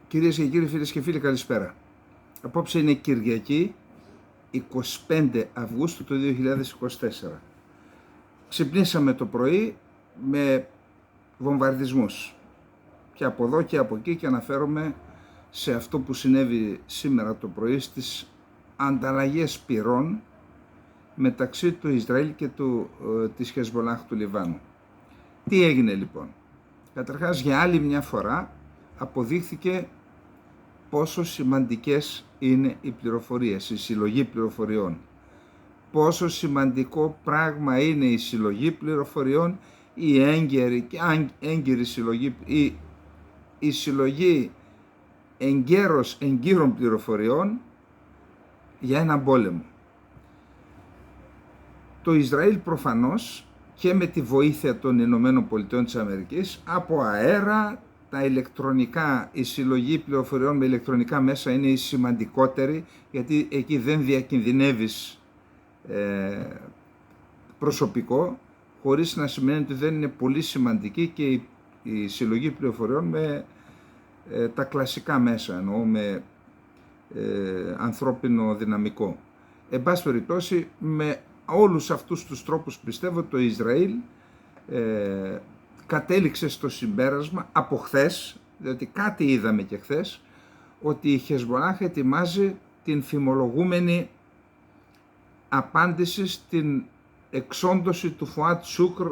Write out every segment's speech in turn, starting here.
Κυρίες και κύριοι, φίλες και φίλοι, καλησπέρα. Απόψε είναι Κυριακή, 25 Αυγούστου του 2024. Ξυπνήσαμε το πρωί με βομβαρδισμούς. Και από εδώ και από εκεί, και αναφέρομαι σε αυτό που συνέβη σήμερα το πρωί στις ανταλλαγές πυρών μεταξύ του Ισραήλ και της Χεσμολάχ του Λιβάνου. Τι έγινε λοιπόν? Καταρχάς, για άλλη μια φορά αποδείχθηκε πόσο σημαντικές είναι οι πληροφορίες, η συλλογή πληροφοριών. Πόσο σημαντικό πράγμα είναι η συλλογή πληροφοριών, η έγκαιρη συλλογή, η συλλογή εγκύρων πληροφοριών για έναν πόλεμο. Το Ισραήλ προφανώς και με τη βοήθεια των Ηνωμένων Πολιτειών της Αμερικής από αέρα, τα ηλεκτρονικά, η συλλογή πληροφοριών με ηλεκτρονικά μέσα είναι η σημαντικότερη, γιατί εκεί δεν διακινδυνεύεις προσωπικό, χωρίς να σημαίνει ότι δεν είναι πολύ σημαντική και η συλλογή πληροφοριών με τα κλασικά μέσα, εννοώ με ανθρώπινο δυναμικό. Εν πάση περιπτώσει, με όλους αυτούς τους τρόπους πιστεύω το Ισραήλ κατέληξε στο συμπέρασμα από χθες, διότι κάτι είδαμε και χθες, ότι η Χεσμολάχ ετοιμάζει την φημολογούμενη απάντηση στην εξόντωση του Φουάτ Σούκρ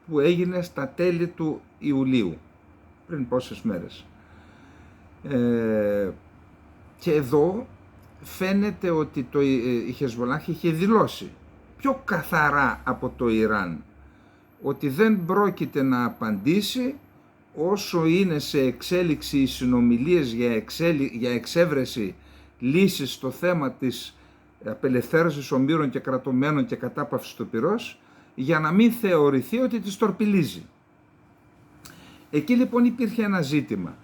που έγινε στα τέλη του Ιουλίου, πριν πόσες μέρες. Και εδώ φαίνεται ότι η Χεσμολάχ είχε δηλώσει πιο καθαρά από το Ιράν ότι δεν πρόκειται να απαντήσει όσο είναι σε εξέλιξη οι συνομιλίες για εξέβρεση λύσης στο θέμα της απελευθέρωσης ομήρων και κρατωμένων και κατάπαυσης του πυρός, για να μην θεωρηθεί ότι τις τορπιλίζει. Εκεί λοιπόν υπήρχε ένα ζήτημα.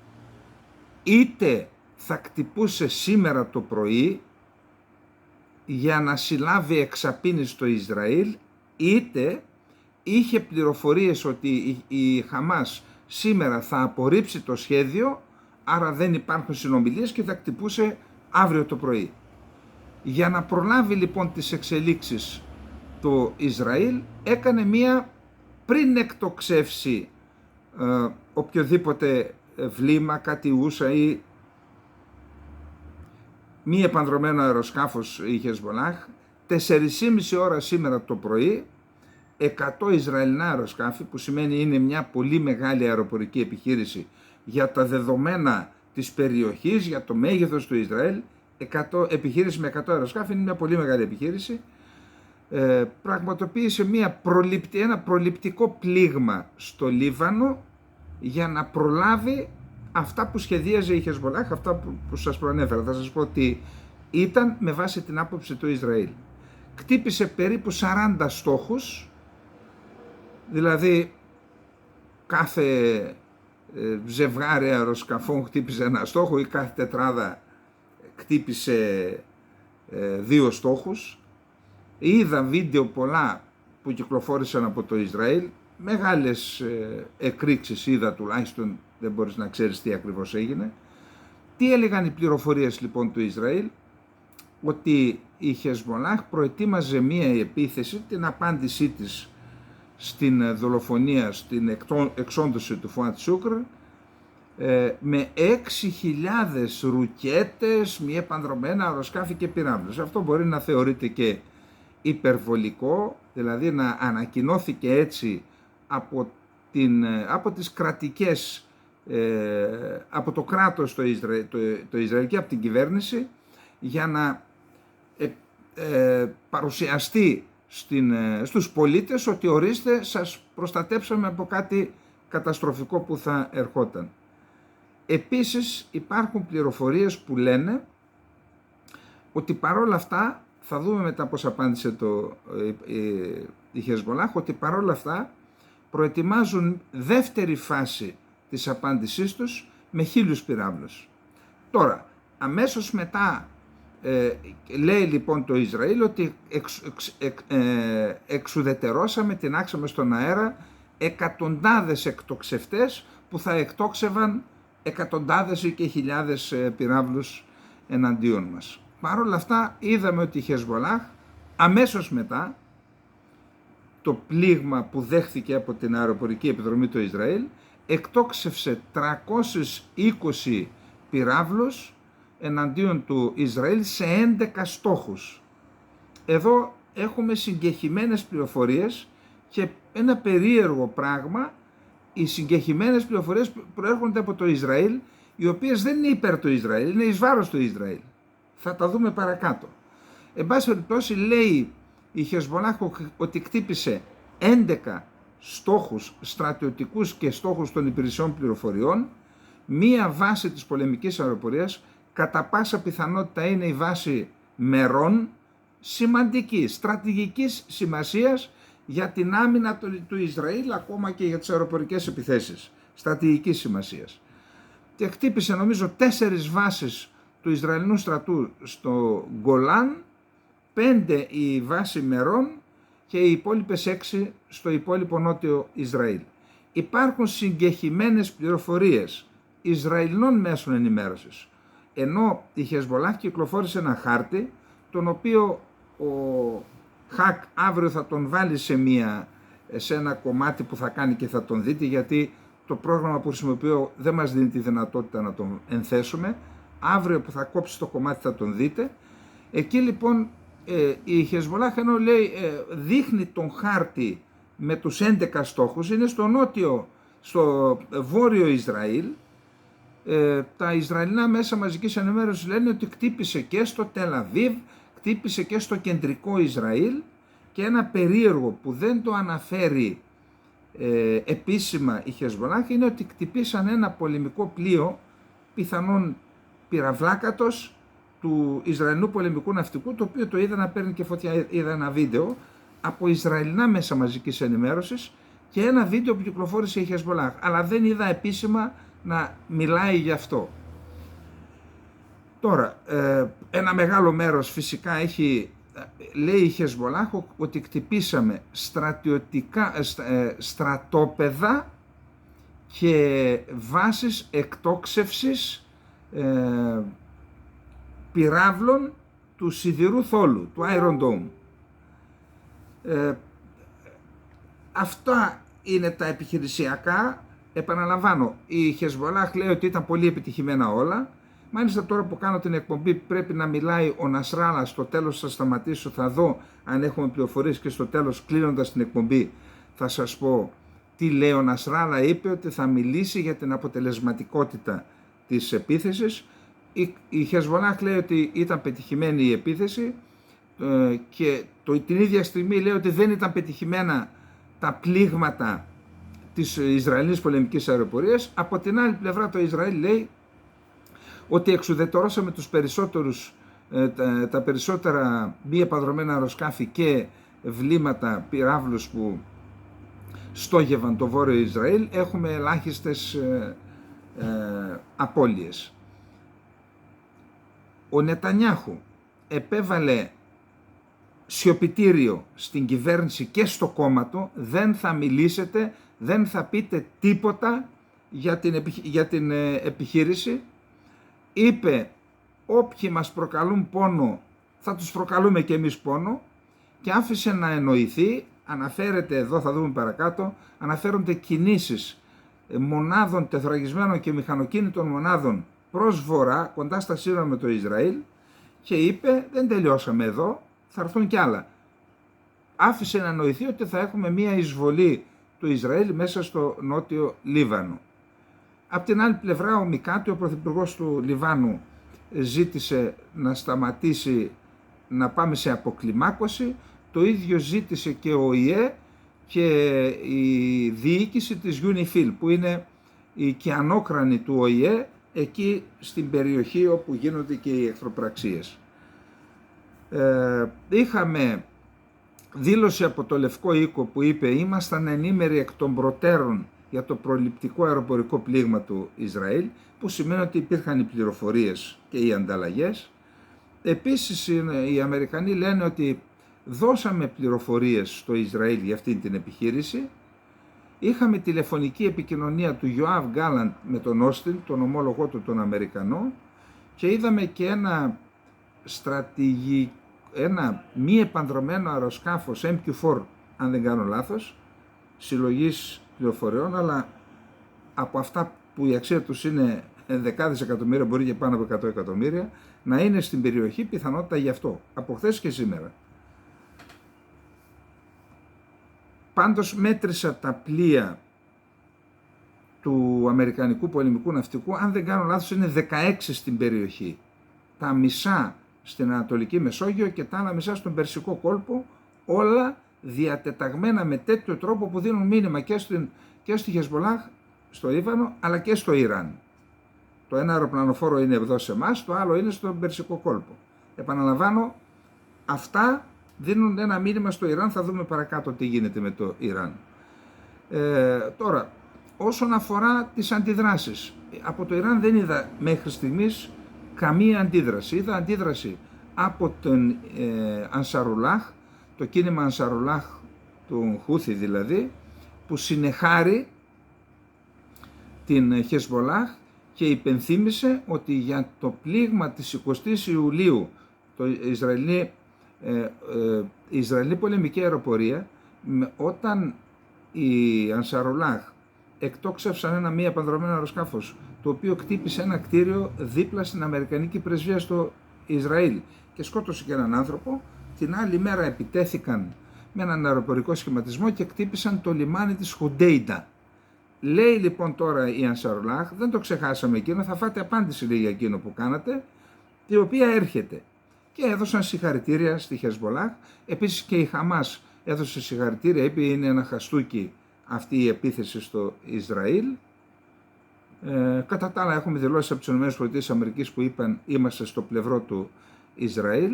Είτε θα χτυπούσε σήμερα το πρωί για να συλλάβει εξαπίνης το Ισραήλ, είτε είχε πληροφορίες ότι η Χαμάς σήμερα θα απορρίψει το σχέδιο, άρα δεν υπάρχουν συνομιλίες και θα χτυπούσε αύριο το πρωί. Για να προλάβει λοιπόν τις εξελίξεις το Ισραήλ, έκανε μία πριν εκτοξεύσει οποιοδήποτε βλήμα, κάτι ούσα ή μη επανδρωμένο αεροσκάφος η Χεσμολάχ, 4,5 ώρα σήμερα το πρωί, 100 Ισραηλινά αεροσκάφη, που σημαίνει είναι μια πολύ μεγάλη αεροπορική επιχείρηση για τα δεδομένα της περιοχής, για το μέγεθος του Ισραήλ. Επιχείρηση με 100 αεροσκάφη είναι μια πολύ μεγάλη επιχείρηση. Πραγματοποίησε ένα προληπτικό πλήγμα στο Λίβανο για να προλάβει αυτά που σχεδίαζε η Χεσμολάχ, αυτά που σας προανέφερα. Θα σας πω ότι ήταν με βάση την άποψη του Ισραήλ. Χτύπησε περίπου 40 στόχους, δηλαδή κάθε ζευγάρι αεροσκαφών χτύπησε ένα στόχο ή κάθε τετράδα χτύπησε 2 στόχους. Είδα βίντεο πολλά που κυκλοφόρησαν από το Ισραήλ, μεγάλες εκρήξεις είδα, τουλάχιστον δεν μπορείς να ξέρεις τι ακριβώς έγινε. Τι έλεγαν οι πληροφορίες λοιπόν του Ισραήλ? Ότι η Χεσμολάχ προετοίμαζε μία επίθεση, την απάντησή της στην δολοφονία, στην εξόντωση του Φουάτ Σούκρ, με 6.000 ρουκέτες, μη επανδρομένα αεροσκάφη και πυράβλους. Αυτό μπορεί να θεωρείται και υπερβολικό, δηλαδή να ανακοινώθηκε έτσι από τις κρατικές, από το κράτος το Ισραήλ και από την κυβέρνηση, για να παρουσιαστεί στους πολίτες ότι ορίστε, σας προστατέψαμε από κάτι καταστροφικό που θα ερχόταν. Επίσης υπάρχουν πληροφορίες που λένε ότι παρόλα αυτά, θα δούμε μετά πώς απάντησε η Χεσμολάχ, ότι παρόλα αυτά προετοιμάζουν δεύτερη φάση της απάντησής τους με 1.000 πυράβλους. Τώρα, αμέσως μετά λέει λοιπόν το Ισραήλ ότι εξουδετερώσαμε, τεινάξαμε στον αέρα εκατοντάδες εκτοξευτές που θα εκτόξευαν εκατοντάδες ή και χιλιάδες πυράβλους εναντίον μας. Παρ' όλα αυτά είδαμε ότι η Χεσβολάχ αμέσως μετά το πλήγμα που δέχθηκε από την αεροπορική επιδρομή του Ισραήλ εκτόξευσε 320 πυράβλους εναντίον του Ισραήλ σε 11 στόχους. Εδώ έχουμε συγκεχημένες πληροφορίες και ένα περίεργο πράγμα. Οι συγκεχημένες πληροφορίες προέρχονται από το Ισραήλ, οι οποίες δεν είναι υπέρ του Ισραήλ, είναι εις βάρος του Ισραήλ. Θα τα δούμε παρακάτω. Εν πάση περιπτώσει λέει η Χεσβολάχ ότι κτύπησε 11 στόχους στρατιωτικούς και στόχους των υπηρεσιών πληροφοριών. Μία βάση της πολεμικής αεροπορίας, κατά πάσα πιθανότητα είναι η βάση Μερών, σημαντική, στρατηγικής σημασίας για την άμυνα του Ισραήλ, ακόμα και για τις αεροπορικές επιθέσεις, στρατηγικής σημασίας. Και χτύπησε νομίζω 4 βάσεις του Ισραηλινού στρατού στο Γκολάν, 5 η βάση Μερών και οι υπόλοιπες 6 στο υπόλοιπο νότιο Ισραήλ. Υπάρχουν συγκεχημένες πληροφορίες Ισραηλινών μέσων ενημέρωσης, ενώ η Χεσβολάχ κυκλοφόρησε ένα χάρτη, τον οποίο ο Χακ αύριο θα τον βάλει σε ένα κομμάτι που θα κάνει και θα τον δείτε, γιατί το πρόγραμμα που χρησιμοποιώ δεν μας δίνει τη δυνατότητα να τον ενθέσουμε. Αύριο που θα κόψει το κομμάτι θα τον δείτε. Εκεί λοιπόν η Χεσβολάχ, ενώ λέει δείχνει τον χάρτη με τους 11 στόχους, είναι στο βόρειο Ισραήλ. Τα Ισραηλινά μέσα μαζικής ενημέρωσης λένε ότι κτύπησε και στο Τελ Αβίβ, κτύπησε και στο κεντρικό Ισραήλ, και ένα περίεργο που δεν το αναφέρει επίσημα η Χεσβολάχ είναι ότι κτυπήσαν ένα πολεμικό πλοίο, πιθανόν πυραυλάκατος του Ισραηλινού πολεμικού ναυτικού, το οποίο το είδα να παίρνει και φωτιά. Είδα ένα βίντεο από Ισραηλινά μέσα μαζικής ενημέρωσης και ένα βίντεο που κυκλοφόρησε η Χεσβολάχ, αλλά δεν είδα επίσημα να μιλάει γι' αυτό. Τώρα, ένα μεγάλο μέρος φυσικά λέει η Χεσβολάχ ότι κτυπήσαμε στρατόπεδα και βάσεις εκτόξευσης πυράβλων του σιδηρού θόλου, του Iron Dome. Αυτά είναι τα επιχειρησιακά. Επαναλαμβάνω, η Χεσβολάχ λέει ότι ήταν πολύ επιτυχημένα όλα. Μάλιστα τώρα που κάνω την εκπομπή πρέπει να μιλάει ο Νασράλα. Στο τέλος θα σταματήσω, θα δω αν έχουμε πληροφορίες και στο τέλος, κλείνοντας την εκπομπή, θα σας πω τι λέει ο Νασράλα. Είπε ότι θα μιλήσει για την αποτελεσματικότητα της επίθεσης. Η Χεσβολάχ λέει ότι ήταν πετυχημένη η επίθεση και την ίδια στιγμή λέει ότι δεν ήταν πετυχημένα τα πλήγματα της Ισραηλινής πολεμικής αεροπορίας. Από την άλλη πλευρά το Ισραήλ λέει ότι εξουδετερώσαμε τα περισσότερα μη επανδρομένα αεροσκάφη και βλήματα πυράβλους που στόχευαν το βόρειο Ισραήλ. Έχουμε ελάχιστες απώλειες. Ο Νετανιάχου επέβαλε σιωπητήριο στην κυβέρνηση και στο κόμμα του. Δεν θα μιλήσετε, δεν θα πείτε τίποτα για την επιχείρηση. Είπε όποιοι μας προκαλούν πόνο θα τους προκαλούμε και εμείς πόνο, και άφησε να εννοηθεί. Αναφέρεται εδώ, θα δούμε παρακάτω, αναφέρονται κινήσεις μονάδων τεθωρακισμένων και μηχανοκίνητων μονάδων προς βορρά, κοντά στα σύνορα με το Ισραήλ, και είπε δεν τελειώσαμε εδώ, θα έρθουν κι άλλα. Άφησε να εννοηθεί ότι θα έχουμε μία εισβολή του Ισραήλ μέσα στο νότιο Λίβανο. Απ' την άλλη πλευρά ο Μικάτι, ο πρωθυπουργός του Λιβάνου, ζήτησε να σταματήσει, να πάμε σε αποκλιμάκωση. Το ίδιο ζήτησε και ο ΟΗΕ και η διοίκηση της UNIFIL, που είναι η οικιανόκρανη του ΟΗΕ, εκεί στην περιοχή όπου γίνονται και οι εχθροπραξίες. Είχαμε δήλωση από το Λευκό Οίκο που είπε ήμασταν ενήμεροι εκ των προτέρων για το προληπτικό αεροπορικό πλήγμα του Ισραήλ, που σημαίνει ότι υπήρχαν οι πληροφορίες και οι ανταλλαγές. Επίσης οι Αμερικανοί λένε ότι δώσαμε πληροφορίες στο Ισραήλ για αυτή την επιχείρηση Είχαμε τηλεφωνική επικοινωνία του Yoav Gallant με τον Όστιν, τον ομόλογό του τον Αμερικανό, και είδαμε και ένα μη επανδρωμένο αεροσκάφος MQ-4, αν δεν κάνω λάθος, συλλογής πληροφοριών, αλλά από αυτά που η αξία τους είναι δεκάδες εκατομμύρια, μπορεί και πάνω από 100 εκατομμύρια, να είναι στην περιοχή, πιθανότητα γι' αυτό, από χθες και σήμερα. Πάντως μέτρησα τα πλοία του Αμερικανικού πολεμικού ναυτικού, αν δεν κάνω λάθος είναι 16 στην περιοχή. Τα μισά στην Ανατολική Μεσόγειο και τα άλλα μισά στον Περσικό κόλπο, όλα διατεταγμένα με τέτοιο τρόπο που δίνουν μήνυμα και στη Χεσμολάχ, στο Λίβανο, αλλά και στο Ιράν. Το ένα αεροπλανοφόρο είναι εδώ σε εμάς, το άλλο είναι στον Περσικό κόλπο. Επαναλαμβάνω, αυτά δίνουν ένα μήνυμα στο Ιράν, θα δούμε παρακάτω τι γίνεται με το Ιράν. Τώρα, όσον αφορά τις αντιδράσεις, από το Ιράν δεν είδα μέχρι στιγμής καμία αντίδραση. Είδα αντίδραση από τον Ανσαρουλάχ, το κίνημα Ανσαρουλάχ του Χούθη δηλαδή, που συνεχάρει την Χεσμολάχ και υπενθύμησε ότι για το πλήγμα της 20ης Ιουλίου η Ισραηλή πολεμική αεροπορία, όταν οι Ανσαρουλάχ εκτόξευσαν ένα μη επανδρωμένο αεροσκάφος, το οποίο κτύπησε ένα κτίριο δίπλα στην Αμερικανική πρεσβεία στο Ισραήλ και σκότωσε και έναν άνθρωπο, την άλλη μέρα επιτέθηκαν με έναν αεροπορικό σχηματισμό και κτύπησαν το λιμάνι της Χουντέιντα. Λέει λοιπόν τώρα η Ανσαρουλάχ, δεν το ξεχάσαμε εκείνο, θα φάτε απάντηση λέει για εκείνο που κάνατε, η οποία έρχεται. Και έδωσαν συγχαρητήρια στη Χεσμολάχ. Επίσης και η Χαμάς έδωσε συγχαρητήρια, είπε είναι ένα χαστούκι αυτή η επίθεση στο Ισραήλ. Κατά τα άλλα έχουμε δηλώσει από τις ΗΠΑ που είπαν είμαστε στο πλευρό του Ισραήλ.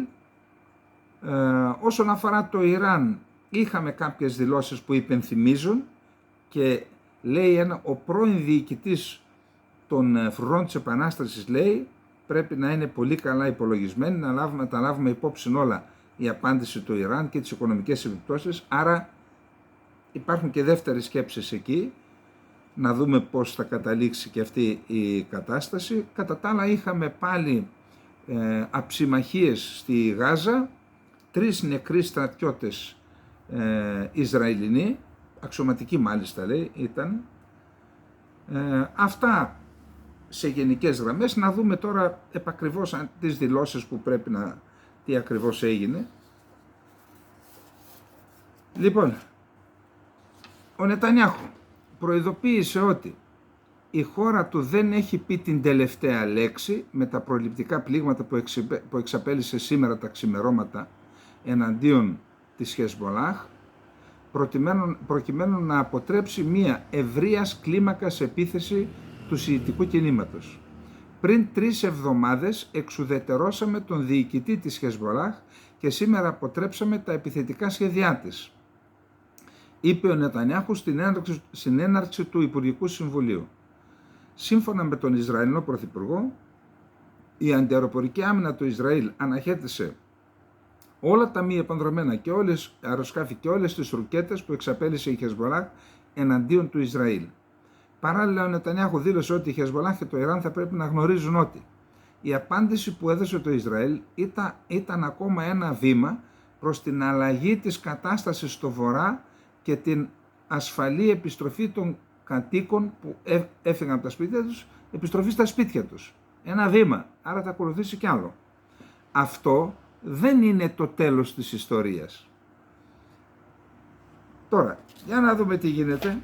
Όσον αφορά το Ιράν, είχαμε κάποιες δηλώσεις που υπενθυμίζουν και λέει ο πρώην διοικητής των φρουρών της Επανάστασης λέει πρέπει να είναι πολύ καλά υπολογισμένοι, να τα λάβουμε υπόψη όλα η απάντηση του Ιράν και τις οικονομικές επιπτώσεις, άρα υπάρχουν και δεύτερες σκέψεις εκεί, να δούμε πώς θα καταλήξει και αυτή η κατάσταση. Κατά τα άλλα είχαμε πάλι αψιμαχίες στη Γάζα, 3 νεκροί στρατιώτες Ισραηλινοί, αξιωματικοί μάλιστα λέει ήταν. Αυτά σε γενικές γραμμές. Να δούμε τώρα επακριβώς τις δηλώσεις που πρέπει να τι ακριβώς έγινε. Λοιπόν, ο Νετανιάχου προειδοποίησε ότι η χώρα του δεν έχει πει την τελευταία λέξη με τα προληπτικά πλήγματα που εξαπέλυσε σήμερα τα ξημερώματα εναντίον της Χεσμολάχ, προκειμένου να αποτρέψει μία ευρείας κλίμακας επίθεση του σιητικού κινήματος. Πριν 3 εβδομάδες εξουδετερώσαμε τον διοικητή της Χεσμολάχ και σήμερα αποτρέψαμε τα επιθετικά σχέδιά της, είπε ο Νετανιάχου στην έναρξη του Υπουργικού Συμβουλίου. Σύμφωνα με τον Ισραηλινό Πρωθυπουργό, η αντιαεροπορική άμυνα του Ισραήλ αναχέτησε όλα τα μη επανδρομένα και όλες αεροσκάφη και όλες τις ρουκέτες που εξαπέλυσε η Χεσμολάχ εναντίον του Ισραήλ. Παράλληλα, ο Νετανιάχου δήλωσε ότι η Χεσμολάχ και το Ιράν θα πρέπει να γνωρίζουν ότι η απάντηση που έδωσε το Ισραήλ ήταν ακόμα ένα βήμα προς την αλλαγή της κατάστασης στο βορρά και την ασφαλή επιστροφή των κατοίκων που έφυγαν από τα σπίτια τους, επιστροφή στα σπίτια τους. Ένα βήμα, άρα θα ακολουθήσει κι άλλο. Αυτό δεν είναι το τέλος της ιστορίας. Τώρα, για να δούμε τι γίνεται.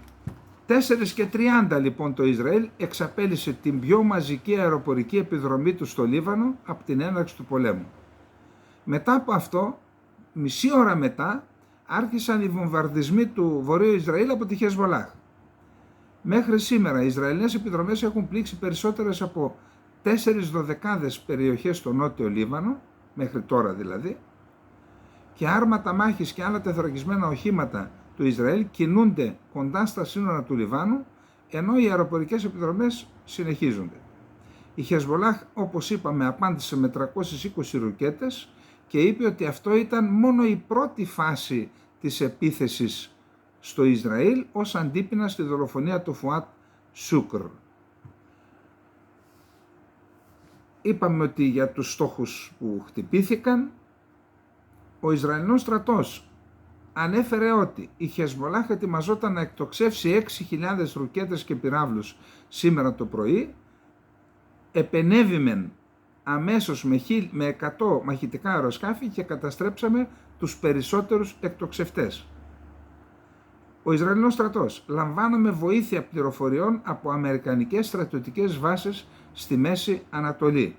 4:30 λοιπόν το Ισραήλ εξαπέλυσε την πιο μαζική αεροπορική επιδρομή του στο Λίβανο από την έναρξη του πολέμου. Μετά από αυτό, μισή ώρα μετά, άρχισαν οι βομβαρδισμοί του Βορείου Ισραήλ από τη Χεσμολάχ. Μέχρι σήμερα οι Ισραηλινές επιδρομές έχουν πλήξει περισσότερες από 4/12 περιοχές στο νότιο Λίβανο, μέχρι τώρα δηλαδή, και άρματα μάχης και άλλα τεθωρακισμένα οχήματα του Ισραήλ κινούνται κοντά στα σύνορα του Λιβάνου, ενώ οι αεροπορικές επιδρομές συνεχίζονται. Η Χεσμολάχ, όπως είπαμε, απάντησε με 320 ρουκέτες και είπε ότι αυτό ήταν μόνο η πρώτη φάση της επίθεσης στο Ισραήλ ως αντίπεινα στη δολοφονία του Φουάτ Σούκρ. Είπαμε ότι για τους στόχους που χτυπήθηκαν, ο Ισραηλινός στρατός ανέφερε ότι η Χεσμολάχ ετοιμαζόταν να εκτοξεύσει 6.000 ρουκέτες και πυράβλους σήμερα το πρωί, επενέβημεν αμέσως με 100 μαχητικά αεροσκάφη και καταστρέψαμε τους περισσότερους εκτοξευτές. Ο Ισραηλινός στρατός λαμβάναμε βοήθεια πληροφοριών από αμερικανικές στρατιωτικές βάσεις στη Μέση Ανατολή.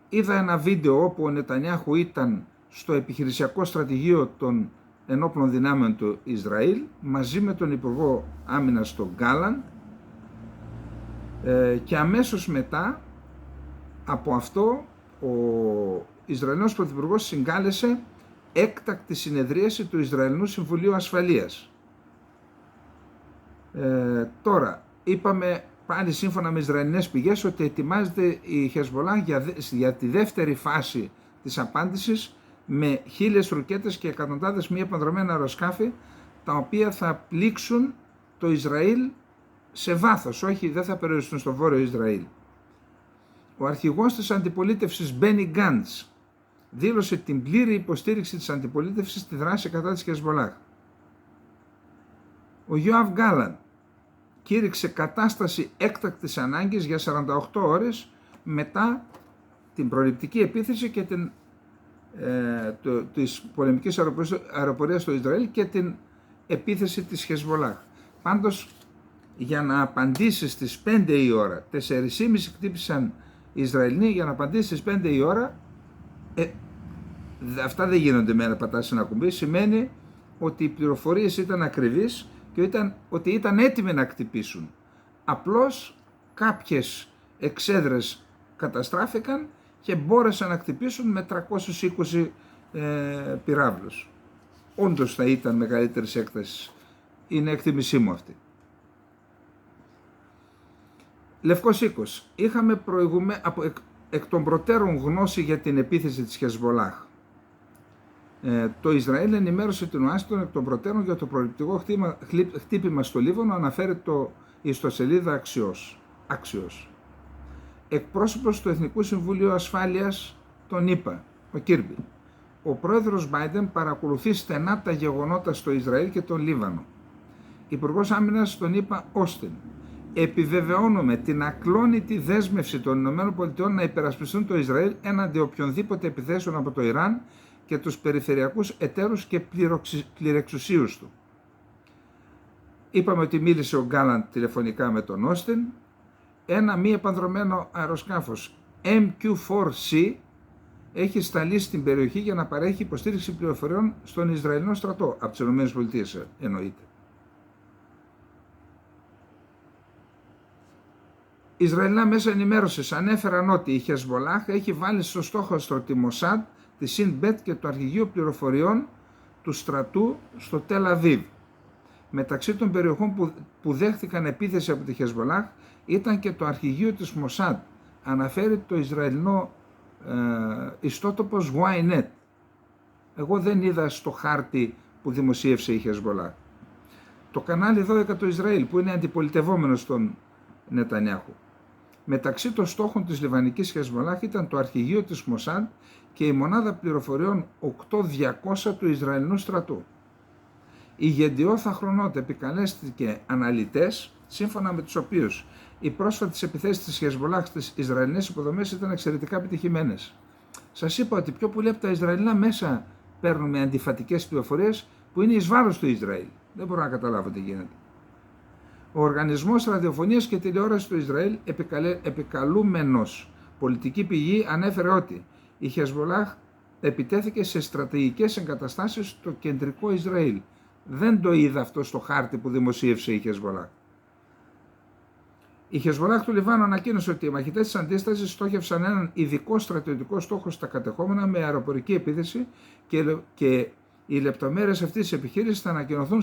Είδα ένα βίντεο όπου ο Νετανιάχου ήταν στο επιχειρησιακό στρατηγείο των ενόπλων δυνάμεων του Ισραήλ μαζί με τον Υπουργό Άμυνας τον Γκάλαντ και αμέσως μετά από αυτό ο Ισραηλινός Πρωθυπουργός συγκάλεσε έκτακτη συνεδρίαση του Ισραηλινού Συμβουλίου Ασφαλείας. Τώρα, είπαμε πάλι σύμφωνα με Ισραηλινές πηγές ότι ετοιμάζεται η Χεσμολάχ για τη δεύτερη φάση της απάντησης με 1.000 ρουκέτες και εκατοντάδες μη επανδρομένα αεροσκάφη, τα οποία θα πλήξουν το Ισραήλ σε βάθος, όχι, δεν θα περιοριστούν στο βόρειο Ισραήλ. Ο αρχηγός της αντιπολίτευσης Μπένι Γκάντς δήλωσε την πλήρη υποστήριξη της αντιπολίτευσης στη δράση κατά της Χεσμολάχ. Ο Γιόαβ Γκάλαντ κήρυξε κατάσταση έκτακτης ανάγκης για 48 ώρες μετά την προληπτική επίθεση και της πολεμικής αεροπορίας στο Ισραήλ και την επίθεση της Χεσμολάχ. Πάντως, για να απαντήσει στις 5 η ώρα, 4.30 χτύπησαν οι Ισραηλοί, για να απαντήσει στις 5 η ώρα, αυτά δεν γίνονται με ένα πατάς ένα κουμπί, σημαίνει ότι οι πληροφορίες ήταν ακριβείς και ότι ήταν έτοιμοι να χτυπήσουν. Απλώς κάποιες εξέδρες καταστράφηκαν και μπόρεσαν να χτυπήσουν με 320 πυράβλους. Όντως θα ήταν μεγαλύτερης έκτασης. Είναι εκτίμησή μου αυτή. Λευκός οίκος. Είχαμε εκ των προτέρων γνώση για την επίθεση της Χεσμολάχ. Το Ισραήλ ενημέρωσε την Ουάσιγκτον εκ των προτέρων για το προληπτικό χτύπημα στο Λίβανο, αναφέρει το ιστοσελίδα Axios. Εκπρόσωπος του Εθνικού Συμβουλίου Ασφάλειας τον ΗΠΑ, ο Κίρμπι. Ο πρόεδρος Biden παρακολουθεί στενά τα γεγονότα στο Ισραήλ και τον Λίβανο. Υπουργός Άμυνας τον ΗΠΑ Όστιν. Επιβεβαιώνουμε την ακλόνητη δέσμευση των ΗΠΑ να υπερασπιστούν το Ισραήλ έναντι οποιονδήποτε επιθέσεων από το Ιράν και τους περιφερειακούς εταίρους και πληρεξουσίους του. Είπαμε ότι μίλησε ο Γκάλαντ τηλεφωνικά με τον Όστιν. Ένα μη επανδρωμένο αεροσκάφος MQ-4C έχει σταλεί στην περιοχή για να παρέχει υποστήριξη πληροφοριών στον Ισραηλινό στρατό, από τις ΗΠΑ εννοείται. Ισραηλινά μέσα ενημέρωσης ανέφεραν ότι η Χεσμολάχ έχει βάλει στο στόχαστρο τη Μοσάντ, τη Σινμπέτ και το Αρχηγείο Πληροφοριών του στρατού στο Τελ Αβίβ. Μεταξύ των περιοχών που δέχτηκαν επίθεση από τη Χεσμολάχ ήταν και το αρχηγείο της Μοσάντ, αναφέρει το Ισραηλινό ιστότοπος Ynet. Εγώ δεν είδα στο χάρτη που δημοσίευσε η Χεσμολάχ. Το κανάλι 12 του Ισραήλ, που είναι αντιπολιτευόμενο στον Νετανιάχου. Μεταξύ των στόχων της Λιβανικής Χεσμολάχ ήταν το αρχηγείο της Μοσάντ και η μονάδα πληροφοριών 8200 του Ισραηλινού στρατού. Η Γεντιώθα Χρονότ επικαλέστηκε αναλυτές, σύμφωνα με τους οποίους οι πρόσφατες επιθέσεις της Χεσμολάχ στις Ισραηλινές υποδομές ήταν εξαιρετικά επιτυχημένες. Σας είπα ότι πιο πολύ από τα Ισραηλινά μέσα παίρνουμε αντιφατικές πληροφορίες που είναι εις βάρος του Ισραήλ. Δεν μπορώ να καταλάβω τι γίνεται. Ο Οργανισμός Ραδιοφωνίας και Τηλεόρασης του Ισραήλ, επικαλούμενος πολιτική πηγή, ανέφερε ότι η Χεσμολάχ επιτέθηκε σε στρατηγικές εγκαταστάσεις στο κεντρικό Ισραήλ. Δεν το είδα αυτό στο χάρτη που δημοσίευσε η Χεσμολάχ. Η Χεσμολάχ του Λιβάνου ανακοίνωσε ότι οι μαχητές της αντίστασης στόχευσαν έναν ειδικό στρατιωτικό στόχο στα κατεχόμενα με αεροπορική επίθεση και οι λεπτομέρειες αυτής της επιχείρησης θα ανακοινωθούν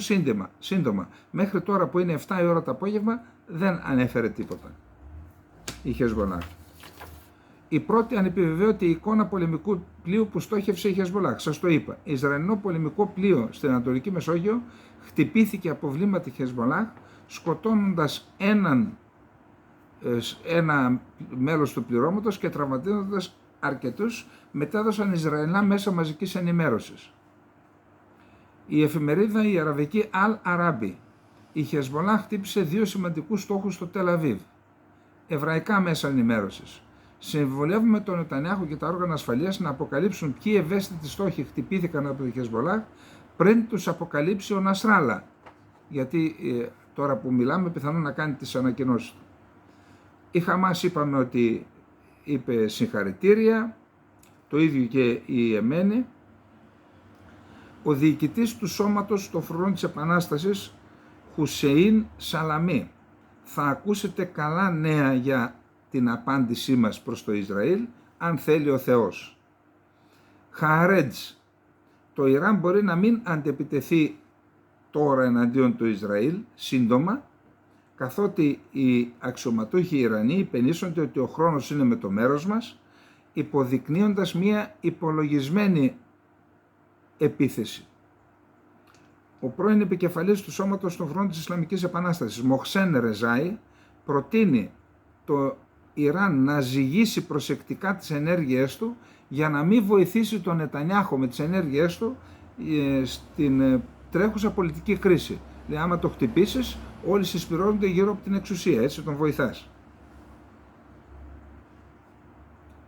σύντομα. Μέχρι τώρα που είναι 7 η ώρα το απόγευμα δεν ανέφερε τίποτα η Χεσμολάχ. η πρώτη ανεπιβεβαίωτη εικόνα πολεμικού πλοίου που στόχευσε η Χεσμολάχ. Σας το είπα. Ισραηλινό πολεμικό πλοίο στην Ανατολική Μεσόγειο χτυπήθηκε από βλήματα Χεσμολάχ, σκοτώνοντας ένα μέλος του πληρώματος και τραυματίζοντας αρκετούς, μετέδωσαν Ισραηλινά μέσα μαζικής ενημέρωσης. Η εφημερίδα η αραβική Al-Arabi. Η Χεσμολάχ χτύπησε 2 σημαντικούς στόχους στο Τελ Αβίβ. Εβραϊκά μέσα ενημέρωσης. Συμβουλεύουμε τον Νετανιάχου και τα όργανα ασφαλείας να αποκαλύψουν ποιοι ευαίσθητοι στόχοι χτυπήθηκαν από τη Χεσμολάχ πριν τους αποκαλύψει ο Νασράλα. Γιατί τώρα που μιλάμε πιθανόν να κάνει τις ανακοινώσεις του. Η Χαμάς είπαμε ότι είπε συγχαρητήρια, το ίδιο και η Εμένη. Ο διοικητής του σώματος στο φρουρό της Επανάστασης, Χουσέιν Σαλαμί. Θα ακούσετε καλά νέα για την απάντησή μας προς το Ισραήλ, αν θέλει ο Θεός. Χαρέτζ. Το Ιράν μπορεί να μην αντεπιτεθεί τώρα εναντίον του Ισραήλ, σύντομα, καθότι οι αξιωματούχοι Ιρανοί υπενήσονται ότι ο χρόνος είναι με το μέρος μας, υποδεικνύοντας μία υπολογισμένη επίθεση. Ο πρώην επικεφαλής του Σώματος των Φρουρών της Ισλαμικής Επανάστασης, Μοχσέν Ρεζάι, προτείνει το Ιράν να ζυγίσει προσεκτικά τις ενέργειές του για να μην βοηθήσει τον Νετανιάχο με τις ενέργειές του στην τρέχουσα πολιτική κρίση. Λέει, άμα το χτυπήσεις, όλοι συσπυρώνονται γύρω από την εξουσία, έτσι τον βοηθάς.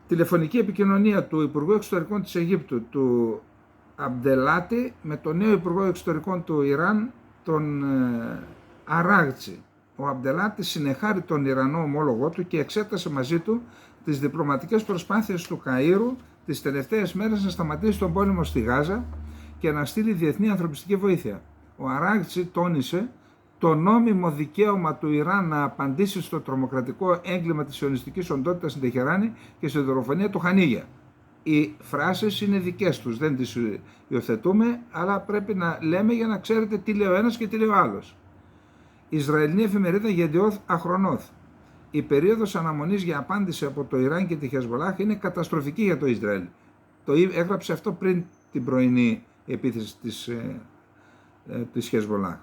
Τηλεφωνική επικοινωνία του Υπουργού Εξωτερικών της Αιγύπτου, του Αμπντελάτη, με τον νέο Υπουργό Εξωτερικών του Ιράν, τον Αράγτσι. Ο Αμπντελάτη συνεχάρει τον Ιρανό ομόλογό του και εξέτασε μαζί του τις διπλωματικές προσπάθειες του Καΐρου τις τελευταίες μέρες να σταματήσει τον πόλεμο στη Γάζα και να στείλει διεθνή ανθρωπιστική βοήθεια. Ο Αράγτσι τόνισε το νόμιμο δικαίωμα του Ιράν να απαντήσει στο τρομοκρατικό έγκλημα της σιωνιστικής οντότητας στην Τεχεράνη και στη δολοφονία του Χανίγια. Οι φράσεις είναι δικές τους, δεν τις υιοθετούμε, αλλά πρέπει να λέμε για να ξέρετε τι λέει ο ένας και τι λέει ο άλλος. Ισραηλινή εφημερίδα Γεντιόθ Αχρονόθ. Η περίοδος αναμονής για απάντηση από το Ιράν και τη Χεσμολάχ είναι καταστροφική για το Ισραήλ. Το έγραψε αυτό πριν την πρωινή επίθεση της Χεσμολάχ.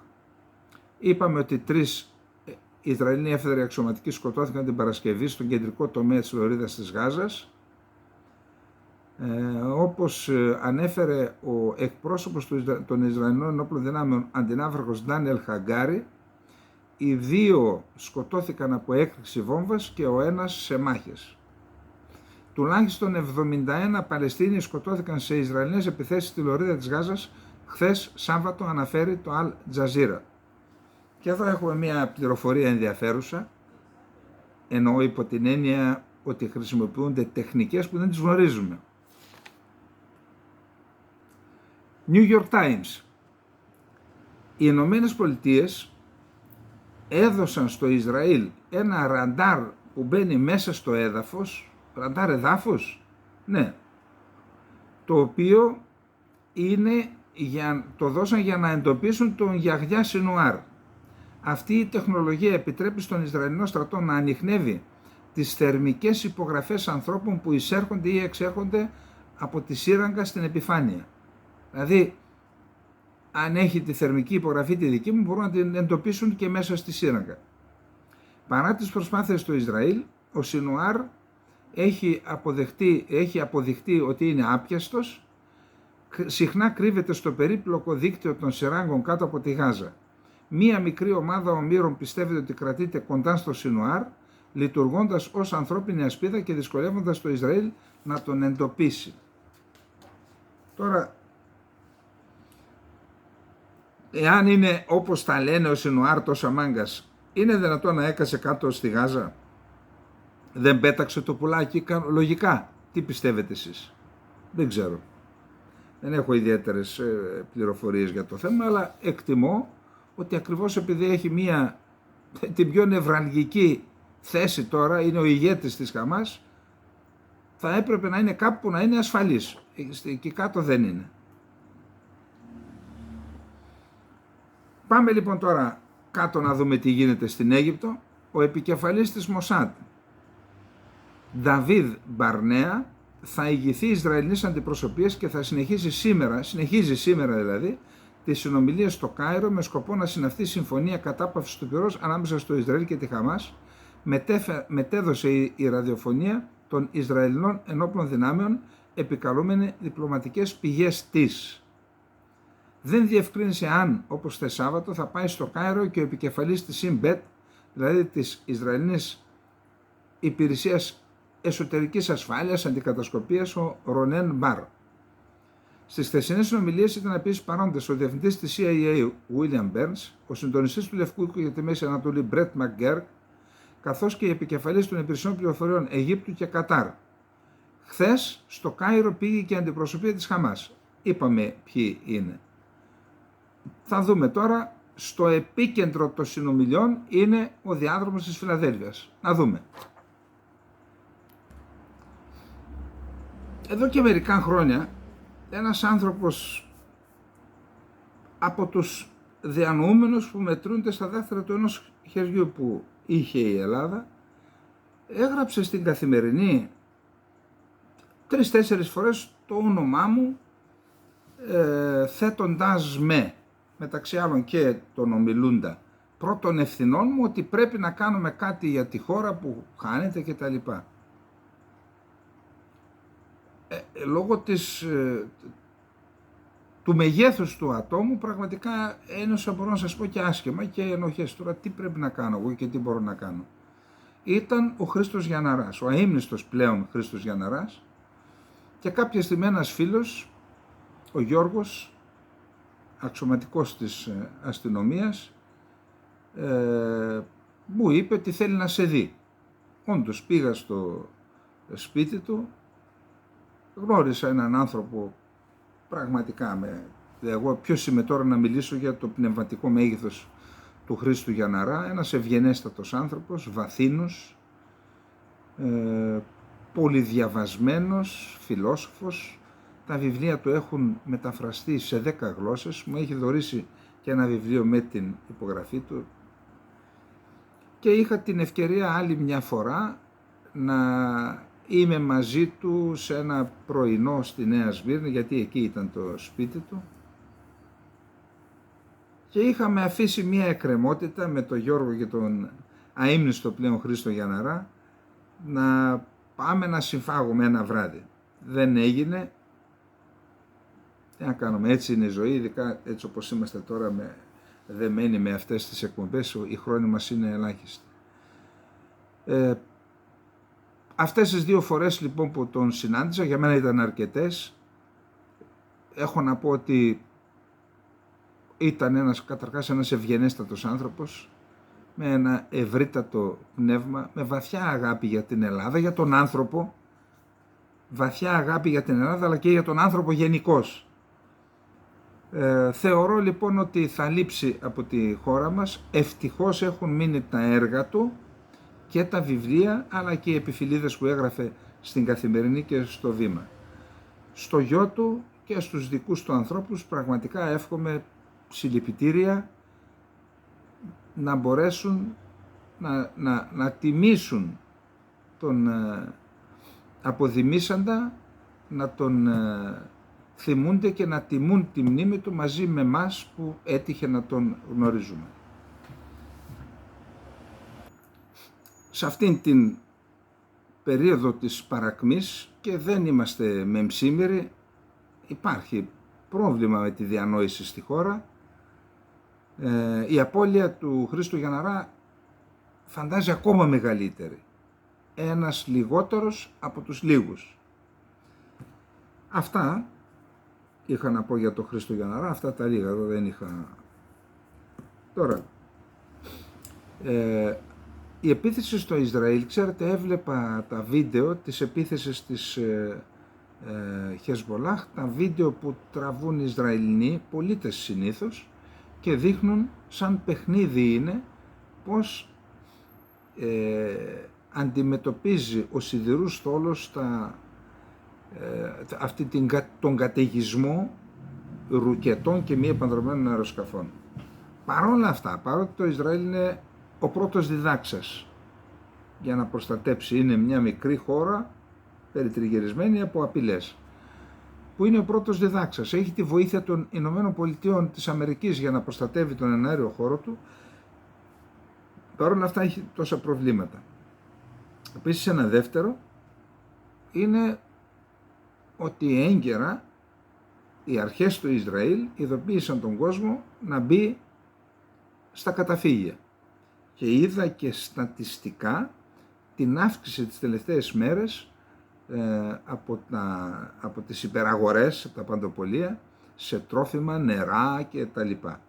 Είπαμε ότι 3 Ισραηλινοί εύθεροι αξιωματικοί σκοτώθηκαν την Παρασκευή στον κεντρικό τομέα της λωρίδας της Γάζας. Όπως ανέφερε ο εκπρόσωπος των Ισραηλινών ενόπλων δυνάμεων αντιναύαρχος Ντάνιελ Χαγκάρη, οι 2 σκοτώθηκαν από έκρηξη βόμβας και ο ένας σε μάχες. Τουλάχιστον 71 Παλαιστίνοι σκοτώθηκαν σε Ισραηλινές επιθέσεις στη λωρίδα της Γάζας χθες Σάββατο, αναφέρει το Al Jazeera. Και εδώ έχουμε μια πληροφορία ενδιαφέρουσα, εννοώ υπό την έννοια ότι χρησιμοποιούνται τεχνικές που δεν τις γνωρίζουμε. New York Times. Οι Ηνωμένες Πολιτείες έδωσαν στο Ισραήλ ένα ραντάρ που μπαίνει μέσα στο έδαφος, ραντάρ εδάφους, ναι, το οποίο το δώσαν για να εντοπίσουν τον Γιαγιά Σινουάρ. Αυτή η τεχνολογία επιτρέπει στον Ισραηλινό στρατό να ανιχνεύει τις θερμικές υπογραφές ανθρώπων που εισέρχονται ή εξέρχονται από τη σύραγγα στην επιφάνεια. Δηλαδή, αν έχει τη θερμική υπογραφή τη δική μου, μπορούν να την εντοπίσουν και μέσα στη σύραγγα. Παρά τις προσπάθειες του Ισραήλ, ο Σινουάρ έχει αποδειχτεί ότι είναι άπιαστος, συχνά κρύβεται στο περίπλοκο δίκτυο των σειράγγων κάτω από τη Γάζα. Μία μικρή ομάδα ομήρων πιστεύεται ότι κρατείται κοντά στο Σινουάρ, λειτουργώντας ως ανθρώπινη ασπίδα και δυσκολεύοντας το Ισραήλ να τον εντοπίσει. Τώρα, εάν είναι όπως τα λένε ο Σινουάρ τόσα μάγκας, είναι δυνατόν να έκασε κάτω στη Γάζα? Δεν πέταξε το πουλάκι λογικά? Τι πιστεύετε εσείς? Δεν ξέρω. Δεν έχω ιδιαίτερες πληροφορίες για το θέμα, αλλά εκτιμώ ότι ακριβώς επειδή έχει την πιο νευραλγική θέση τώρα, είναι ο ηγέτης της Χαμάς, θα έπρεπε να είναι κάπου που να είναι ασφαλής. Εκεί κάτω δεν είναι. Πάμε λοιπόν τώρα κάτω να δούμε τι γίνεται στην Αίγυπτο. Ο επικεφαλής της Μοσάντ, Νταβίδ Μπαρνέα θα ηγηθεί Ισραηλινής αντιπροσωπείας και θα συνεχίζει σήμερα δηλαδή, τις συνομιλίες στο Κάιρο με σκοπό να συναυθεί συμφωνία κατάπαυσης του πυρός ανάμεσα στο Ισραήλ και τη Χαμάς. Μετέδωσε η ραδιοφωνία των Ισραηλινών ενόπλων δυνάμεων, επικαλούμενοι διπλωματικές πηγές της. Δεν διευκρίνησε αν, όπως θε Σάββατο, θα πάει στο Κάιρο και ο επικεφαλής της ΣΥΜΠΕΤ, δηλαδή της Ισραηλινής Υπηρεσίας Εσωτερικής Ασφάλειας Αντικατασκοπίας, ο Ρονέν Μπαρ. Στις χθεσινές συνομιλίες ήταν επίσης παρόντες ο διευθυντής της CIA, William Burns, ο συντονιστής του Λευκού Οίκου για τη Μέση Ανατολή, Brett McGurk, καθώς και οι επικεφαλής των υπηρεσιών πληροφοριών Αιγύπτου και Κατάρ. Χθες στο Κάιρο πήγε και η αντιπροσωπεία της Χαμάς. Είπαμε ποιοι είναι. Θα δούμε τώρα, στο επίκεντρο των συνομιλιών είναι ο διάδρομος της Φιλαδέλφειας. Να δούμε. Εδώ και μερικά χρόνια ένας άνθρωπος από τους διανοούμενους που μετρούνται στα δάχτυλα του ενός χεριού που είχε η Ελλάδα, έγραψε στην Καθημερινή 3-4 φορές το όνομά μου, θέτοντάς μεταξύ άλλων και τον ομιλούντα πρώτων ευθυνών μου, ότι πρέπει να κάνουμε κάτι για τη χώρα που χάνεται κτλ. Λόγω του μεγέθους του ατόμου πραγματικά ένωσα, μπορώ να σας πω, και άσχημα και ενοχές. Τώρα τι πρέπει να κάνω εγώ και τι μπορώ να κάνω. Ήταν ο Χρήστος Γιανναράς, ο αείμνηστος πλέον Χρήστος Γιανναράς, και κάποια στιγμή ένας φίλος, ο Γιώργος, αξιωματικός της αστυνομίας, μου είπε ότι θέλει να σε δει. Όντως πήγα στο σπίτι του, γνώρισα έναν άνθρωπο πραγματικά, εγώ ποιος είμαι τώρα να μιλήσω για το πνευματικό μέγεθος του Χρήστου Γιανναρά, ένας ευγενέστατος άνθρωπος, βαθύνος, πολυδιαβασμένος, φιλόσοφος. Τα βιβλία του έχουν μεταφραστεί σε 10 γλώσσες, μου έχει δωρήσει και ένα βιβλίο με την υπογραφή του, και είχα την ευκαιρία άλλη μια φορά να είμαι μαζί του σε ένα πρωινό στη Νέα Σμύρνη, γιατί εκεί ήταν το σπίτι του, και είχαμε αφήσει μια εκκρεμότητα με τον Γιώργο και τον αείμνηστο πλέον Χρήστο Γιανναρά να πάμε να συμφάγουμε ένα βράδυ. Δεν έγινε. Τι να κάνουμε, έτσι είναι η ζωή, ειδικά έτσι όπως είμαστε τώρα δεμένοι με αυτές τις εκπομπές, οι χρόνοι μας είναι ελάχιστοι. Αυτές τις 2 φορές λοιπόν που τον συνάντησα, για μένα ήταν αρκετές. Έχω να πω ότι ήταν καταρχάς ένας ευγενέστατος άνθρωπος, με ένα ευρύτατο πνεύμα, με βαθιά αγάπη για την Ελλάδα, για τον άνθρωπο, βαθιά αγάπη για την Ελλάδα, αλλά και για τον άνθρωπο γενικώς. Θεωρώ λοιπόν ότι θα λείψει από τη χώρα μας. Ευτυχώς έχουν μείνει τα έργα του και τα βιβλία, αλλά και οι επιφυλίδες που έγραφε στην Καθημερινή και στο Βήμα. Στο γιο του και στους δικούς του ανθρώπους πραγματικά εύχομαι συλληπιτήρια, να μπορέσουν να τιμήσουν τον αποδημήσαντα, να τον θυμούνται και να τιμούν τη μνήμη του μαζί με μας που έτυχε να τον γνωρίζουμε. Σε αυτήν την περίοδο της παρακμής, και δεν είμαστε μεμψήμεροι, υπάρχει πρόβλημα με τη διανόηση στη χώρα. Η απώλεια του Χρήστου Γιανναρά φαντάζει ακόμα μεγαλύτερη. Ένας λιγότερος από τους λίγους. Αυτά είχα να πω για τον Χρήστο Γιανναρά, αυτά τα λίγα, εδώ δεν είχα. Τώρα, η επίθεση στο Ισραήλ, ξέρετε, έβλεπα τα βίντεο της επίθεσης της Χεσμολάχ, τα βίντεο που τραβούν οι Ισραηλινοί, πολίτες συνήθως, και δείχνουν σαν παιχνίδι είναι πώς αντιμετωπίζει ο σιδηρούς στόλος τον καταιγισμό ρουκετών και μη επανδρομένων αεροσκαφών. Παρόλα αυτά, παρότι το Ισραήλ είναι ο πρώτος διδάξας για να προστατέψει. Είναι μια μικρή χώρα περιτριγυρισμένη από απειλές, που είναι ο πρώτος διδάξας. Έχει τη βοήθεια των Ηνωμένων Πολιτειών της Αμερικής για να προστατεύει τον εναέριο χώρο του. Παρ' όλα αυτά έχει τόσα προβλήματα. Επίσης ένα δεύτερο είναι ότι έγκαιρα οι αρχές του Ισραήλ ειδοποίησαν τον κόσμο να μπει στα καταφύγια. Και είδα και στατιστικά την αύξηση τις τελευταίες μέρες από τις υπεραγορές, από τα παντοπολία, σε τρόφιμα, νερά και τα λοιπά.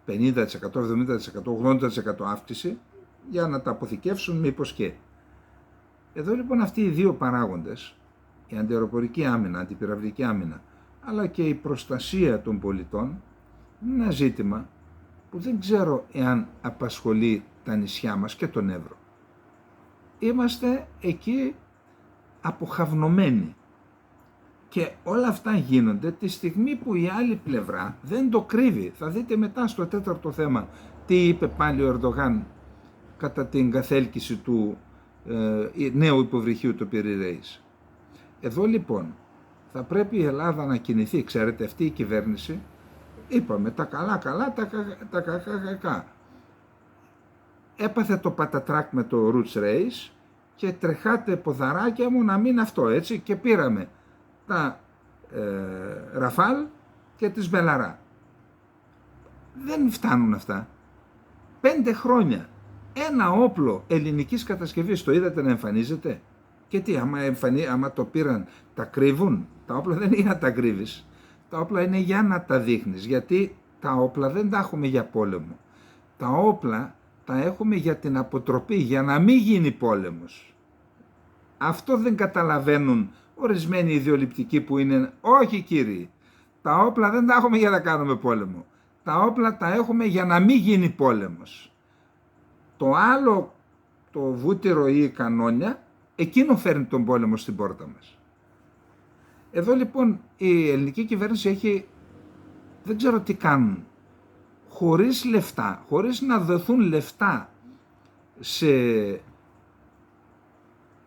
50%, 70%, 80% αύξηση για να τα αποθηκεύσουν μήπως και. Εδώ λοιπόν αυτοί οι δύο παράγοντες, η αντιαεροπορική άμυνα, αντιπυραυλική άμυνα, αλλά και η προστασία των πολιτών, είναι ένα ζήτημα που δεν ξέρω εάν απασχολεί τα νησιά μας και τον Εύρο. Είμαστε εκεί αποχαυνομένοι και όλα αυτά γίνονται τη στιγμή που η άλλη πλευρά δεν το κρύβει. Θα δείτε μετά στο τέταρτο θέμα τι είπε πάλι ο Ερντογάν κατά την καθέλκυση του νέου υποβρυχίου του Πυρηρέης. Εδώ λοιπόν θα πρέπει η Ελλάδα να κινηθεί. Ξέρετε, αυτή η κυβέρνηση, είπαμε τα καλά, τα κακά. Έπαθε το πατατράκ με το Roots Race και τρεχάτε ποδαράκια μου να μην αυτό, έτσι, και πήραμε τα Ραφάλ και τις Μπελαρά. Δεν φτάνουν αυτά. 5 χρόνια ένα όπλο ελληνικής κατασκευής το είδατε να εμφανίζεται? Και τι, άμα το πήραν, τα κρύβουν? Τα όπλα δεν είναι να τα κρύβεις. Τα όπλα είναι για να τα δείχνεις, γιατί τα όπλα δεν τα έχουμε για πόλεμο. Τα όπλα τα έχουμε για την αποτροπή, για να μην γίνει πόλεμος. Αυτό δεν καταλαβαίνουν ορισμένοι ιδεολειπτικοί που είναι, όχι κύριοι, τα όπλα δεν τα έχουμε για να κάνουμε πόλεμο. Τα όπλα τα έχουμε για να μην γίνει πόλεμος. Το άλλο, το βούτυρο ή η κανόνια, εκείνο φέρνει τον πόλεμο στην πόρτα μας. Εδώ λοιπόν η ελληνική κυβέρνηση έχει, δεν ξέρω τι κάνουν, χωρίς λεφτά, χωρίς να δοθούν λεφτά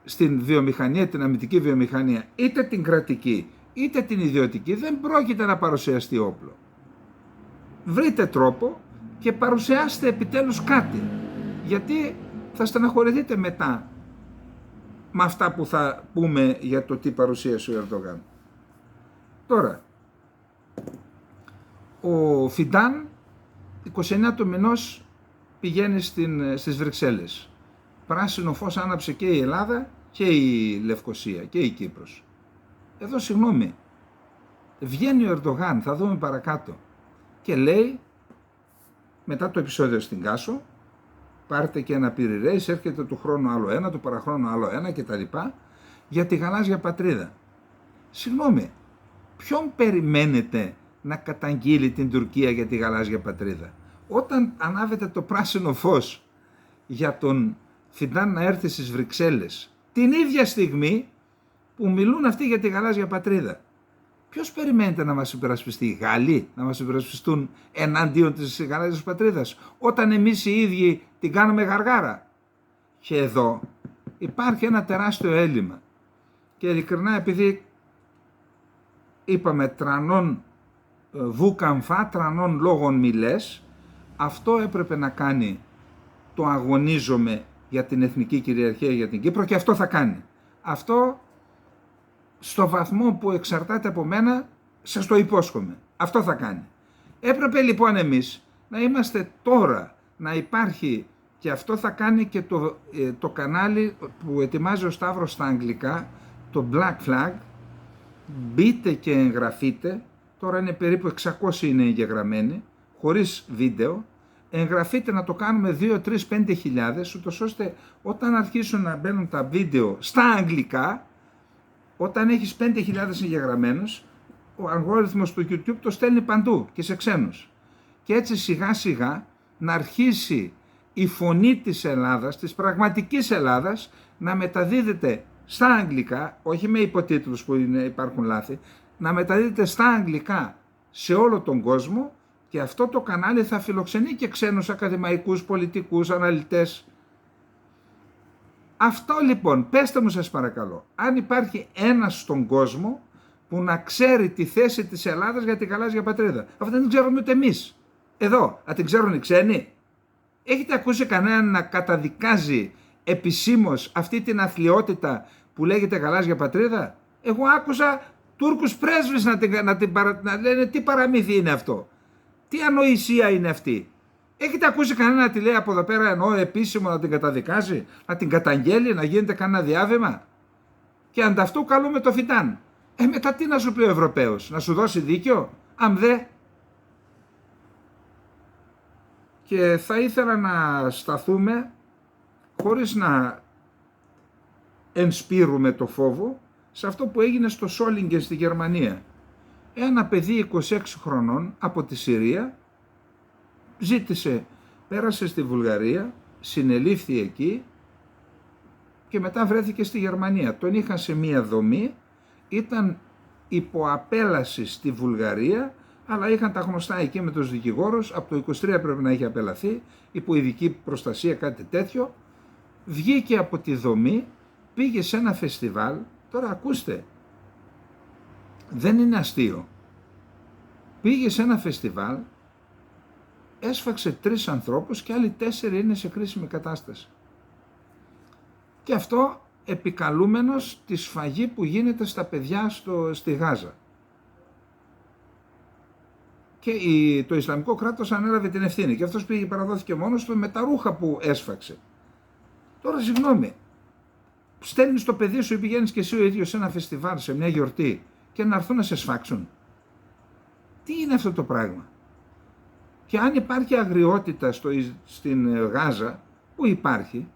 στην βιομηχανία, την αμυντική βιομηχανία, είτε την κρατική είτε την ιδιωτική, δεν πρόκειται να παρουσιαστεί όπλο. Βρείτε τρόπο και παρουσιάστε επιτέλους κάτι, γιατί θα στεναχωρηθείτε μετά με αυτά που θα πούμε για το τι παρουσίασε ο Ερντογάν. Τώρα, ο Φιντάν 29 του μηνός πηγαίνει στις Βρυξέλλες. Πράσινο φως άναψε και η Ελλάδα και η Λευκοσία και η Κύπρος. Εδώ συγγνώμη, βγαίνει ο Ερντογάν, θα δούμε παρακάτω, και λέει μετά το επεισόδιο στην Κάσο, πάρτε και ένα Πυρηρέης, έρχεται του χρόνου άλλο ένα, του παραχρόνου άλλο ένα κτλ. Για τη γαλάζια πατρίδα. Συγγνώμη, ποιον περιμένετε να καταγγείλει την Τουρκία για τη γαλάζια πατρίδα? Όταν ανάβεται το πράσινο φως για τον Φιντάν να έρθει στις Βρυξέλλες, την ίδια στιγμή που μιλούν αυτοί για τη γαλάζια πατρίδα, ποιος περιμένετε να μας υπερασπιστεί? Οι Γάλλοι να μας υπερασπιστούν εναντίον της γαλάζιας πατρίδας, όταν εμείς οι ίδιοι την κάνουμε γαργάρα? Και εδώ υπάρχει ένα τεράστιο έλλειμμα. Και ειλικρινά, επειδή είπαμε τρανών βουκαμφά, τρανών λόγων μιλές, αυτό έπρεπε να κάνει το αγωνίζομαι για την εθνική κυριαρχία για την Κύπρο, και αυτό θα κάνει. Αυτό στο βαθμό που εξαρτάται από μένα, σας το υπόσχομαι. Αυτό θα κάνει. Έπρεπε λοιπόν εμείς να είμαστε τώρα, να υπάρχει, και αυτό θα κάνει και το κανάλι που ετοιμάζει ο Σταύρος στα αγγλικά, το Black Flag. Μπείτε και εγγραφείτε, τώρα είναι περίπου 600 είναι εγγεγραμμένοι, χωρίς βίντεο. Εγγραφείτε να το κάνουμε 2, 3, 5 χιλιάδες, ούτως ώστε όταν αρχίσουν να μπαίνουν τα βίντεο στα αγγλικά, όταν έχεις 5.000 εγγεγραμμένους, ο αλγόριθμος του YouTube το στέλνει παντού και σε ξένους. Και έτσι σιγά σιγά να αρχίσει η φωνή της Ελλάδας, της πραγματικής Ελλάδας, να μεταδίδεται στα αγγλικά, όχι με υποτίτλους που υπάρχουν λάθη, να μεταδίδεται στα αγγλικά σε όλο τον κόσμο, και αυτό το κανάλι θα φιλοξενεί και ξένους ακαδημαϊκούς, πολιτικούς, αναλυτές. Αυτό λοιπόν, πέστε μου σας παρακαλώ, αν υπάρχει ένας στον κόσμο που να ξέρει τη θέση της Ελλάδας για την γαλάζια πατρίδα. Αυτό δεν την ξέρουμε ούτε εμείς. Εδώ, την ξέρουν οι ξένοι. Έχετε ακούσει κανέναν να καταδικάζει επισήμως αυτή την αθλιότητα που λέγεται γαλάζια πατρίδα? Εγώ άκουσα Τούρκους πρέσβεις να λένε τι παραμύθι είναι αυτό. Τι ανοησία είναι αυτή. Έχετε ακούσει κανένα να τη λέει από εδώ πέρα εννοώ επίσημο να την καταδικάζει, να την καταγγέλει, να γίνεται κανένα διάβημα? Και ανταυτού καλούμε το Φιντάν. Μετά τι να σου πει ο Ευρωπαίος, να σου δώσει δίκιο, δε. Και θα ήθελα να σταθούμε, χωρίς να ενспείρουμε το φόβο, σε αυτό που έγινε στο Σόλιγκεν στη Γερμανία. Ένα παιδί 26 χρονών από τη Συρία πέρασε στη Βουλγαρία, συνελήφθη εκεί και μετά βρέθηκε στη Γερμανία. Τον είχαν σε μία δομή, ήταν υπό απέλαση στη Βουλγαρία, αλλά είχαν τα γνωστά εκεί με τους δικηγόρους, από το 23 πρέπει να έχει απελαθεί, υπό ειδική προστασία, κάτι τέτοιο. Βγήκε από τη δομή, πήγε σε ένα φεστιβάλ, τώρα ακούστε, δεν είναι αστείο. Πήγε σε ένα φεστιβάλ, έσφαξε 3 ανθρώπους και άλλοι 4 είναι σε κρίσιμη κατάσταση. Και αυτό επικαλούμενος τη σφαγή που γίνεται στα παιδιά στη Γάζα. Και το Ισλαμικό κράτος ανέλαβε την ευθύνη και αυτός πήγε, παραδόθηκε μόνος του με τα ρούχα που έσφαξε. Τώρα συγγνώμη, στέλνεις το παιδί σου ή πηγαίνεις και εσύ ο ίδιος σε ένα φεστιβάλ, σε μια γιορτή και να έρθουν να σε σφάξουν? Τι είναι αυτό το πράγμα? Και αν υπάρχει αγριότητα στην Γάζα, που υπάρχει,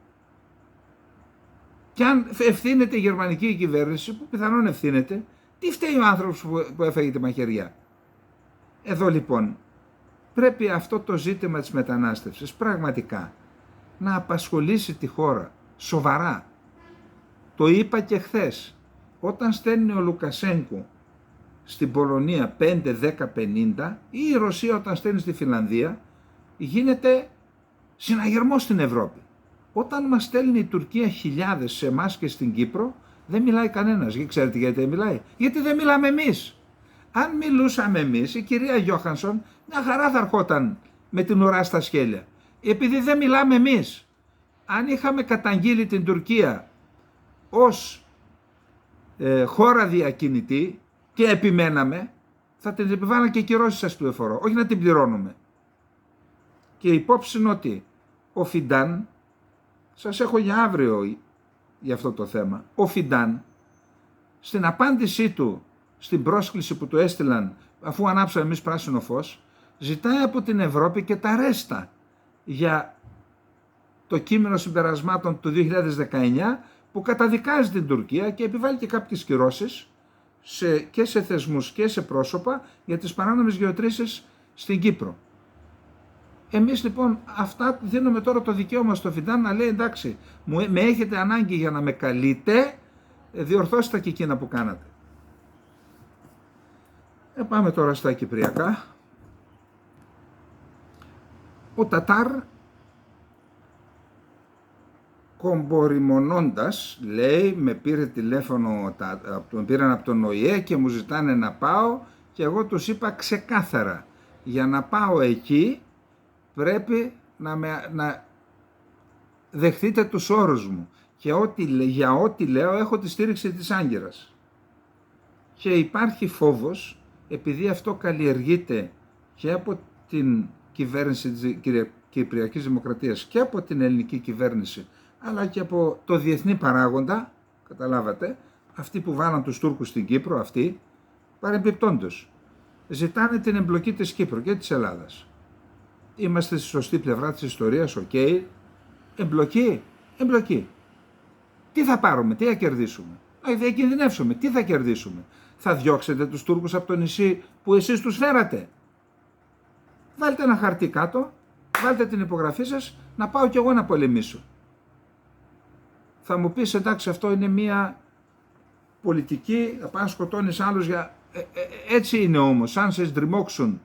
και αν ευθύνεται η γερμανική κυβέρνηση, που πιθανόν ευθύνεται, τι φταίει ο άνθρωπος που έφαγε τη μαχαιριά? Εδώ λοιπόν πρέπει αυτό το ζήτημα της μετανάστευσης πραγματικά να απασχολήσει τη χώρα σοβαρά. Το είπα και χθες, όταν στέλνει ο Λουκασένκο στην Πολωνία 5, 10, 50 ή η Ρωσία όταν στέλνει στη Φινλανδία, γίνεται συναγερμός στην Ευρώπη. Όταν μας στέλνει η Τουρκία χιλιάδες σε εμάς και στην Κύπρο, δεν μιλάει κανένας. Ξέρετε γιατί δεν μιλάει? Γιατί δεν μιλάμε εμείς. Αν μιλούσαμε εμείς, η κυρία Γιώχανσον μια χαρά θα ερχόταν με την ουρά στα σχέλια. Επειδή δεν μιλάμε εμείς. Αν είχαμε καταγγείλει την Τουρκία ως χώρα διακινητή και επιμέναμε, θα την επιβάλλαν και κυρώσεις, σας πληροφορώ, όχι να την πληρώνουμε. Και υπόψη είναι ότι ο Φιντάν, σας έχω για αύριο για αυτό το θέμα, ο Φιντάν στην απάντησή του στην πρόσκληση που του έστειλαν αφού ανάψαμε εμείς πράσινο φως, ζητάει από την Ευρώπη και τα ρέστα για το κείμενο συμπερασμάτων του 2019 που καταδικάζει την Τουρκία και επιβάλλει και κάποιες κυρώσεις και σε θεσμούς και σε πρόσωπα για τις παράνομες γεωτρήσεις στην Κύπρο. Εμείς λοιπόν αυτά δίνουμε τώρα το δικαίωμα στο Φιντάν να λέει εντάξει, με έχετε ανάγκη για να με καλείτε, διορθώστε και εκείνα που κάνατε. Πάμε τώρα στα κυπριακά. Ο Τατάρ κομποριμονώντας, λέει, με πήρε τηλέφωνο, με πήραν από τον ΟΗΕ και μου ζητάνε να πάω και εγώ τους είπα ξεκάθαρα, για να πάω εκεί πρέπει να δεχτείτε τους όρους μου και για ό,τι λέω έχω τη στήριξη της Άγκυρας. Και υπάρχει φόβος, επειδή αυτό καλλιεργείται και από την κυβέρνηση της Κυπριακής Δημοκρατίας και από την ελληνική κυβέρνηση, αλλά και από το διεθνή παράγοντα, καταλάβατε, αυτοί που βάλαν τους Τούρκους στην Κύπρο, αυτοί, παρεμπιπτόντως, ζητάνε την εμπλοκή της Κύπρου και της Ελλάδας. Είμαστε στη σωστή πλευρά της ιστορίας, οκ. Εμπλοκή. Τι θα πάρουμε, τι θα κερδίσουμε? Θα κινδυνεύσουμε, τι θα κερδίσουμε? Θα διώξετε τους Τούρκους από το νησί που εσείς τους φέρατε? Βάλτε ένα χαρτί κάτω, βάλτε την υπογραφή σας, να πάω κι εγώ να πολεμήσω. Θα μου πεις εντάξει, αυτό είναι μια πολιτική, θα πάνε να σκοτώνεις άλλους για... έτσι είναι όμως, αν σε ντριμώξουν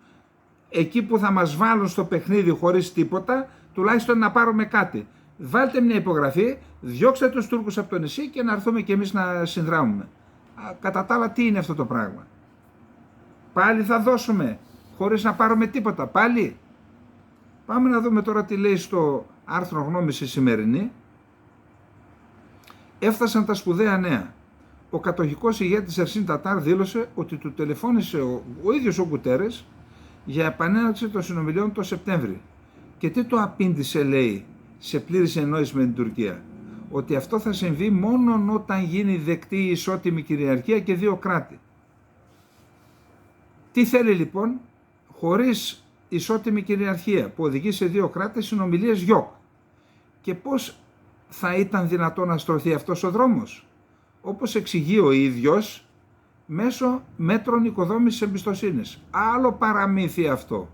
εκεί που θα μας βάλουν στο παιχνίδι χωρίς τίποτα, τουλάχιστον να πάρουμε κάτι. βάλτε μια υπογραφή, διώξτε τους Τούρκους από το νησί και να έρθουμε κι εμείς να συνδράμουμε. Κατά τα άλλα, τι είναι αυτό το πράγμα? Πάλι θα δώσουμε χωρίς να πάρουμε τίποτα? Πάλι? Πάμε να δούμε τώρα τι λέει στο άρθρο γνώμης η σημερινή. Έφτασαν τα σπουδαία νέα. Ο κατοχικός ηγέτης Ερσίν Τατάρ δήλωσε ότι του τηλεφώνησε ο ίδιος ο Γκουτέρες για επανέναρξη των συνομιλιών το Σεπτέμβρη. Και τι το απήντησε, λέει, σε πλήρη συνεννόηση με την Τουρκία? Ότι αυτό θα συμβεί μόνο όταν γίνει δεκτή η ισότιμη κυριαρχία και δύο κράτη. Τι θέλει λοιπόν? Χωρίς ισότιμη κυριαρχία που οδηγεί σε δύο κράτη, συνομιλίες γιοκ. Και πώς θα ήταν δυνατόν να στρωθεί αυτός ο δρόμος? Όπως εξηγεί ο ίδιος, μέσω μέτρων οικοδόμησης εμπιστοσύνης. Άλλο παραμύθι αυτό.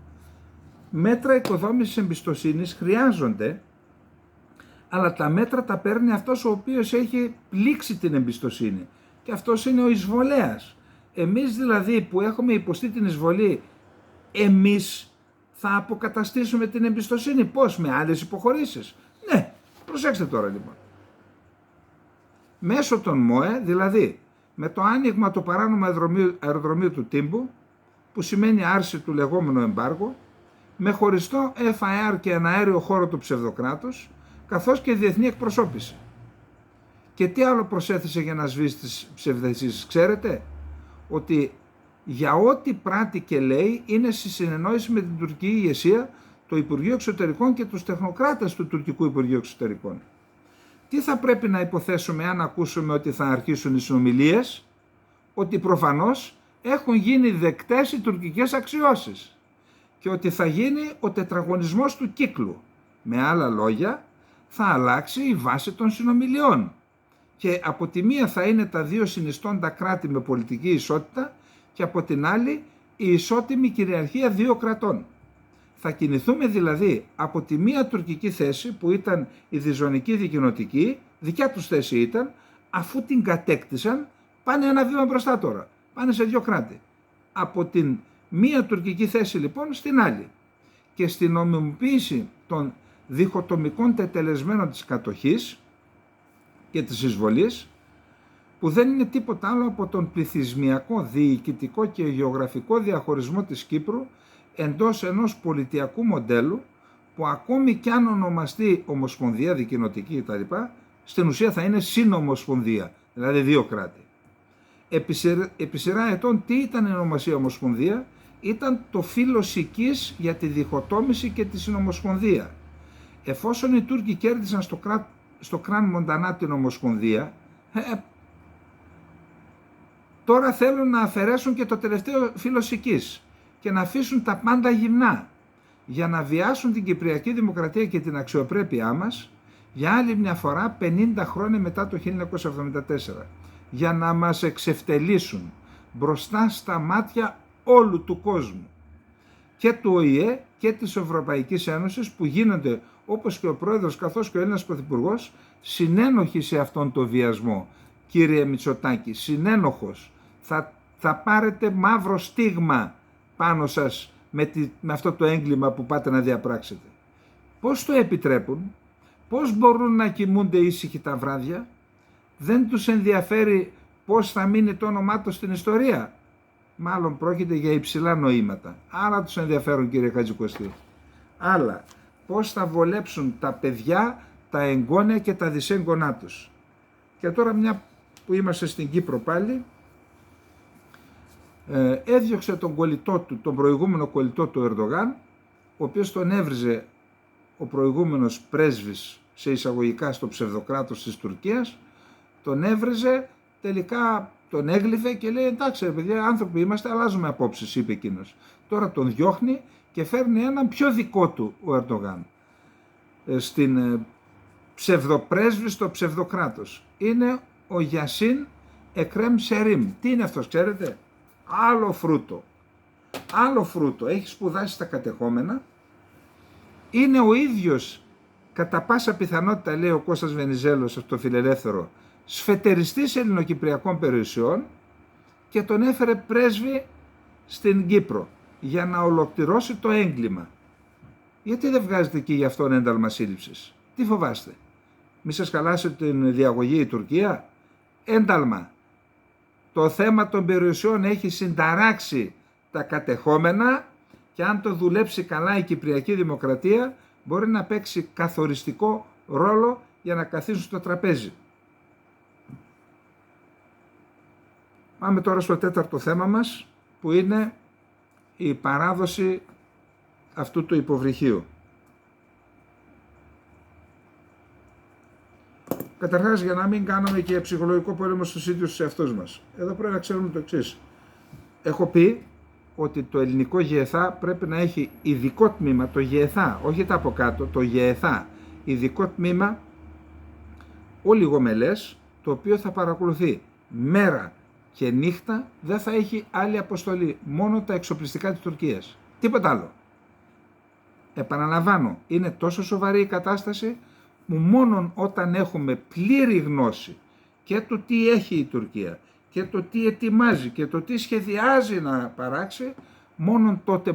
Μέτρα οικοδόμησης εμπιστοσύνης χρειάζονται, αλλά τα μέτρα τα παίρνει αυτός ο οποίος έχει πλήξει την εμπιστοσύνη. Και αυτός είναι ο εισβολέας. Εμείς δηλαδή που έχουμε υποστεί την εισβολή, εμείς θα αποκαταστήσουμε την εμπιστοσύνη? Πώς? Με άλλες υποχωρήσεις? Ναι, προσέξτε τώρα λοιπόν. Μέσω των ΜΟΕ, δηλαδή με το άνοιγμα του παράνομου αεροδρομίου του Τύμπου, που σημαίνει άρση του λεγόμενου εμπάργου, με χωριστό FIR και ένα αέριο χώρο του ψευδοκράτους, καθώς και διεθνή εκπροσώπηση. Και τι άλλο προσέθεσε για να σβήσει τις ψευδαισθήσεις? Ξέρετε ότι για ό,τι πράττει και λέει είναι στη συνεννόηση με την τουρκική ηγεσία, το Υπουργείο Εξωτερικών και τους τεχνοκράτες του τουρκικού Υπουργείου Εξωτερικών. Τι θα πρέπει να υποθέσουμε αν ακούσουμε ότι θα αρχίσουν οι συνομιλίες? Ότι προφανώς έχουν γίνει δεκτές οι τουρκικές αξιώσεις και ότι θα γίνει ο τετραγωνισμός του κύκλου. Με άλλα λόγια, θα αλλάξει η βάση των συνομιλιών και από τη μία θα είναι τα δύο συνιστώντα κράτη με πολιτική ισότητα και από την άλλη η ισότιμη κυριαρχία δύο κρατών. Θα κινηθούμε δηλαδή από τη μία τουρκική θέση που ήταν η διζωνική δικοινοτική, δικιά τους θέση ήταν, αφού την κατέκτησαν πάνε ένα βήμα μπροστά τώρα, πάνε σε δύο κράτη. Από την μία τουρκική θέση λοιπόν στην άλλη και στην νομιμοποίηση των διχοτομικών τετελεσμένων της κατοχής και της εισβολής, που δεν είναι τίποτα άλλο από τον πληθυσμιακό, διοικητικό και γεωγραφικό διαχωρισμό της Κύπρου εντός ενός πολιτιακού μοντέλου που ακόμη κι αν ονομαστεί Ομοσπονδία, Δικοινοτική κτλ, στην ουσία θα είναι συνομοσπονδία, δηλαδή δύο κράτη. Επί σειρά ετών τι ήταν η ονομασία Ομοσπονδία? Ήταν το φύλλος οικής για τη διχοτόμηση και τη συνομοσπονδία. Εφόσον οι Τούρκοι κέρδισαν στο Κραν Μοντανά την Ομοσπονδία, τώρα θέλουν να αφαιρέσουν και το τελευταίο φύλλος οικής και να αφήσουν τα πάντα γυμνά για να βιάσουν την Κυπριακή Δημοκρατία και την αξιοπρέπειά μας για άλλη μια φορά 50 χρόνια μετά το 1974, για να μας εξευτελίσουν μπροστά στα μάτια όλου του κόσμου και του ΟΗΕ και της Ευρωπαϊκής Ένωσης, που γίνονται, όπως και ο Πρόεδρος καθώς και ο Έλληνας Πρωθυπουργός, συνένοχοι σε αυτόν τον βιασμό. Κύριε Μητσοτάκη, συνένοχος, θα πάρετε μαύρο στίγμα πάνω σας με αυτό το έγκλημα που πάτε να διαπράξετε. Πώς το επιτρέπουν? Πώς μπορούν να κοιμούνται ήσυχοι τα βράδια? Δεν τους ενδιαφέρει πώς θα μείνει το όνομά του στην ιστορία? Μάλλον πρόκειται για υψηλά νοήματα. Άλλα τους ενδιαφέρουν, κύριε Χατζικοστή. Άλλα, πώς θα βολέψουν τα παιδιά, τα εγγόνια και τα δυσέγγονά τους. Και τώρα, μια που είμαστε στην Κύπρο πάλι, έδιωξε τον κολλητό του, τον προηγούμενο κολλητό του Ερντογάν, ο οποίος τον έβριζε ο προηγούμενος πρέσβης σε εισαγωγικά στο ψευδοκράτος της Τουρκίας, τον έβριζε, τελικά τον έγλυφε και λέει εντάξει ρε παιδιά, άνθρωποι είμαστε, αλλάζουμε απόψεις, είπε εκείνος. Τώρα τον διώχνει και φέρνει έναν πιο δικό του ο Ερντογάν στην ψευδοπρέσβη στο ψευδοκράτος. Είναι ο Γιασίν Εκρέμ Σερίμ. Τι είναι αυτός, ξέρετε? Άλλο φρούτο. Άλλο φρούτο. Έχει σπουδάσει στα κατεχόμενα. Είναι ο ίδιος, κατά πάσα πιθανότητα, λέει ο Κώστας Βενιζέλος στο Φιλελεύθερο, σφετεριστής ελληνοκυπριακών περιουσιών και τον έφερε πρέσβη στην Κύπρο για να ολοκληρώσει το έγκλημα. Γιατί δεν βγάζετε εκεί για αυτόν ένταλμα σύλληψης? Τι φοβάστε? Μη σας χαλάσει την διαγωγή η Τουρκία? Ένταλμα. Το θέμα των περιουσιών έχει συνταράξει τα κατεχόμενα και αν το δουλέψει καλά η Κυπριακή Δημοκρατία μπορεί να παίξει καθοριστικό ρόλο για να καθίσουν στο τραπέζι. Πάμε τώρα στο τέταρτο θέμα μας, που είναι η παράδοση αυτού του υποβρυχίου. Καταρχάς, για να μην κάνουμε και ψυχολογικό πόλεμο στους ίδιους τους εαυτούς μας. Εδώ πρέπει να ξέρουμε το εξής. Έχω πει ότι το ελληνικό ΓΕΘΑ πρέπει να έχει ειδικό τμήμα, το ΓΕΘΑ, όχι τα από κάτω, το ΓΕΘΑ, ειδικό τμήμα ολιγομελές, το οποίο θα παρακολουθεί μέρα και νύχτα, δεν θα έχει άλλη αποστολή, μόνο τα εξοπλιστικά της Τουρκίας. Τίποτα άλλο. Επαναλαμβάνω, είναι τόσο σοβαρή η κατάσταση που μόνον όταν έχουμε πλήρη γνώση και το τι έχει η Τουρκία και το τι ετοιμάζει και το τι σχεδιάζει να παράξει, μόνον τότε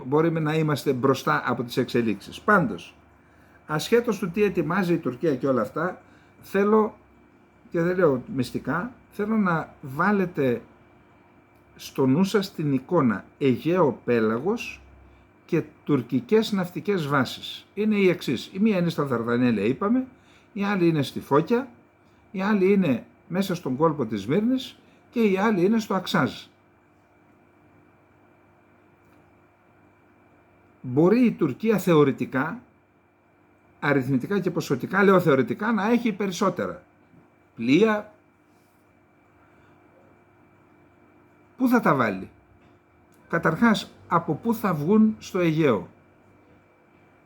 μπορούμε να είμαστε μπροστά από τις εξελίξεις. Πάντως, ασχέτως του τι ετοιμάζει η Τουρκία και όλα αυτά, θέλω, και δεν λέω μυστικά, θέλω να βάλετε στο νου σας την εικόνα Αιγαίο πέλαγος και τουρκικές ναυτικές βάσεις. Είναι η εξής. Η μία είναι στα Δαρδανέλια, είπαμε, η άλλη είναι στη Φώκια, η άλλη είναι μέσα στον κόλπο της Σμύρνης και η άλλη είναι στο Αξάζ. Μπορεί η Τουρκία θεωρητικά, αριθμητικά και ποσοτικά, λέω θεωρητικά, να έχει περισσότερα πλοία. Πού θα τα βάλει? Καταρχάς, από πού θα βγουν στο Αιγαίο?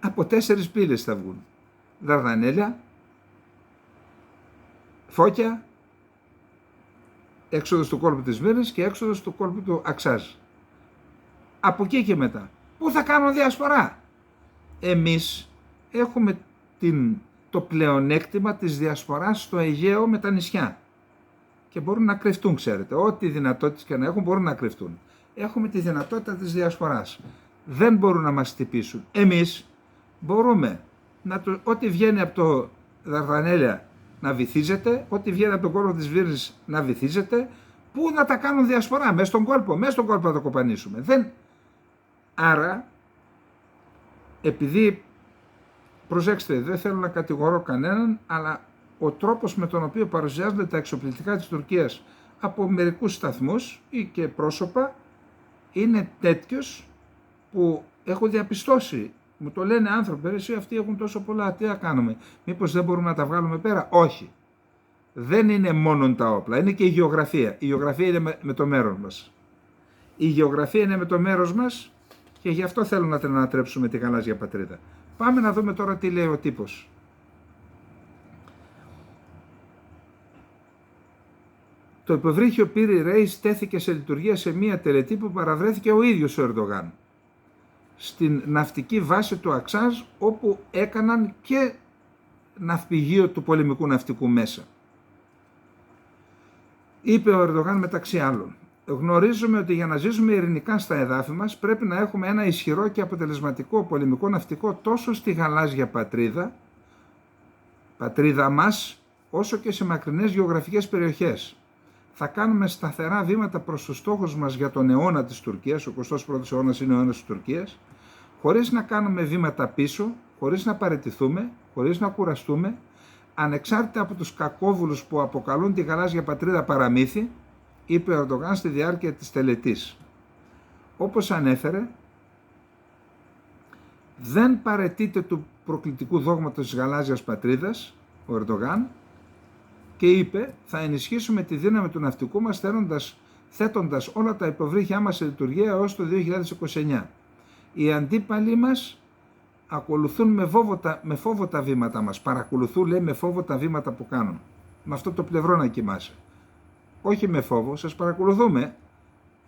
Από 4 πύλες θα βγουν. Δαρδανέλια, Φώκια, έξοδος του κόλπου της Σμύρνης και έξοδος του κόλπου του Αξάζ. Από εκεί και μετά. Πού θα κάνουν διασπορά? Εμείς έχουμε το πλεονέκτημα της διασποράς στο Αιγαίο με τα νησιά. Και μπορούν να κρυφτούν, ξέρετε. Ό,τι δυνατότητες και να έχουν μπορούν να κρυφτούν. Έχουμε τη δυνατότητα της διασποράς. Δεν μπορούν να μας χτυπήσουν. Εμείς μπορούμε, ό,τι βγαίνει από το Δαρδανέλια να βυθίζεται, ό,τι βγαίνει από τον κόλπο της Σμύρνης να βυθίζεται. Πού να τα κάνουν διασπορά? Μέσα στον κόλπο. Μέσα στον κόλπο να το κοπανίσουμε. Άρα, επειδή, προσέξτε, δεν θέλω να κατηγορώ κανέναν, αλλά ο τρόπος με τον οποίο παρουσιάζονται τα εξοπλιστικά της Τουρκίας από μερικούς σταθμούς ή και πρόσωπα είναι τέτοιος που έχω διαπιστώσει. Μου το λένε άνθρωποι, εσύ αυτοί έχουν τόσο πολλά, τι να κάνουμε? Μήπως δεν μπορούμε να τα βγάλουμε πέρα? Όχι. Δεν είναι μόνο τα όπλα, είναι και η γεωγραφία. Η γεωγραφία είναι με το μέρος μας. Η γεωγραφία είναι με το μέρος μας και γι' αυτό θέλω να την ανατρέψουμε τη γαλάζια πατρίδα. Πάμε να δούμε τώρα τι λέει ο τύπος. Το υποβρύχιο Πύρι Ρέις τέθηκε σε λειτουργία σε μια τελετή που παραβρέθηκε ο ίδιος ο Ερντογάν στην ναυτική βάση του Αξάζ, όπου έκαναν και ναυπηγείο του πολεμικού ναυτικού μέσα. Είπε ο Ερντογάν μεταξύ άλλων: γνωρίζουμε ότι για να ζήσουμε ειρηνικά στα εδάφη μας πρέπει να έχουμε ένα ισχυρό και αποτελεσματικό πολεμικό ναυτικό τόσο στη γαλάζια πατρίδα μας, όσο και σε μακρινές γεωγραφικές περιοχές. Θα κάνουμε σταθερά βήματα προς τους στόχους μας για τον αιώνα της Τουρκίας, ο 21ος αιώνας είναι ο αιώνας της Τουρκίας, χωρίς να κάνουμε βήματα πίσω, χωρίς να παραιτηθούμε, χωρίς να κουραστούμε, ανεξάρτητα από τους κακόβουλους που αποκαλούν τη γαλάζια πατρίδα παραμύθι, είπε ο Ερντογάν στη διάρκεια της τελετής. Όπως ανέφερε, δεν παραιτείται του προκλητικού δόγματος της γαλάζιας πατρίδας, ο Ερντογάν, και είπε: θα ενισχύσουμε τη δύναμη του ναυτικού μας θέτοντας όλα τα υποβρύχια μας σε λειτουργία έως το 2029. Οι αντίπαλοι μας ακολουθούν με φόβο τα βήματα μας. Παρακολουθούν, λέει, με φόβο τα βήματα που κάνουν. Με αυτό το πλευρό να κοιμάσαι. Όχι με φόβο, σας παρακολουθούμε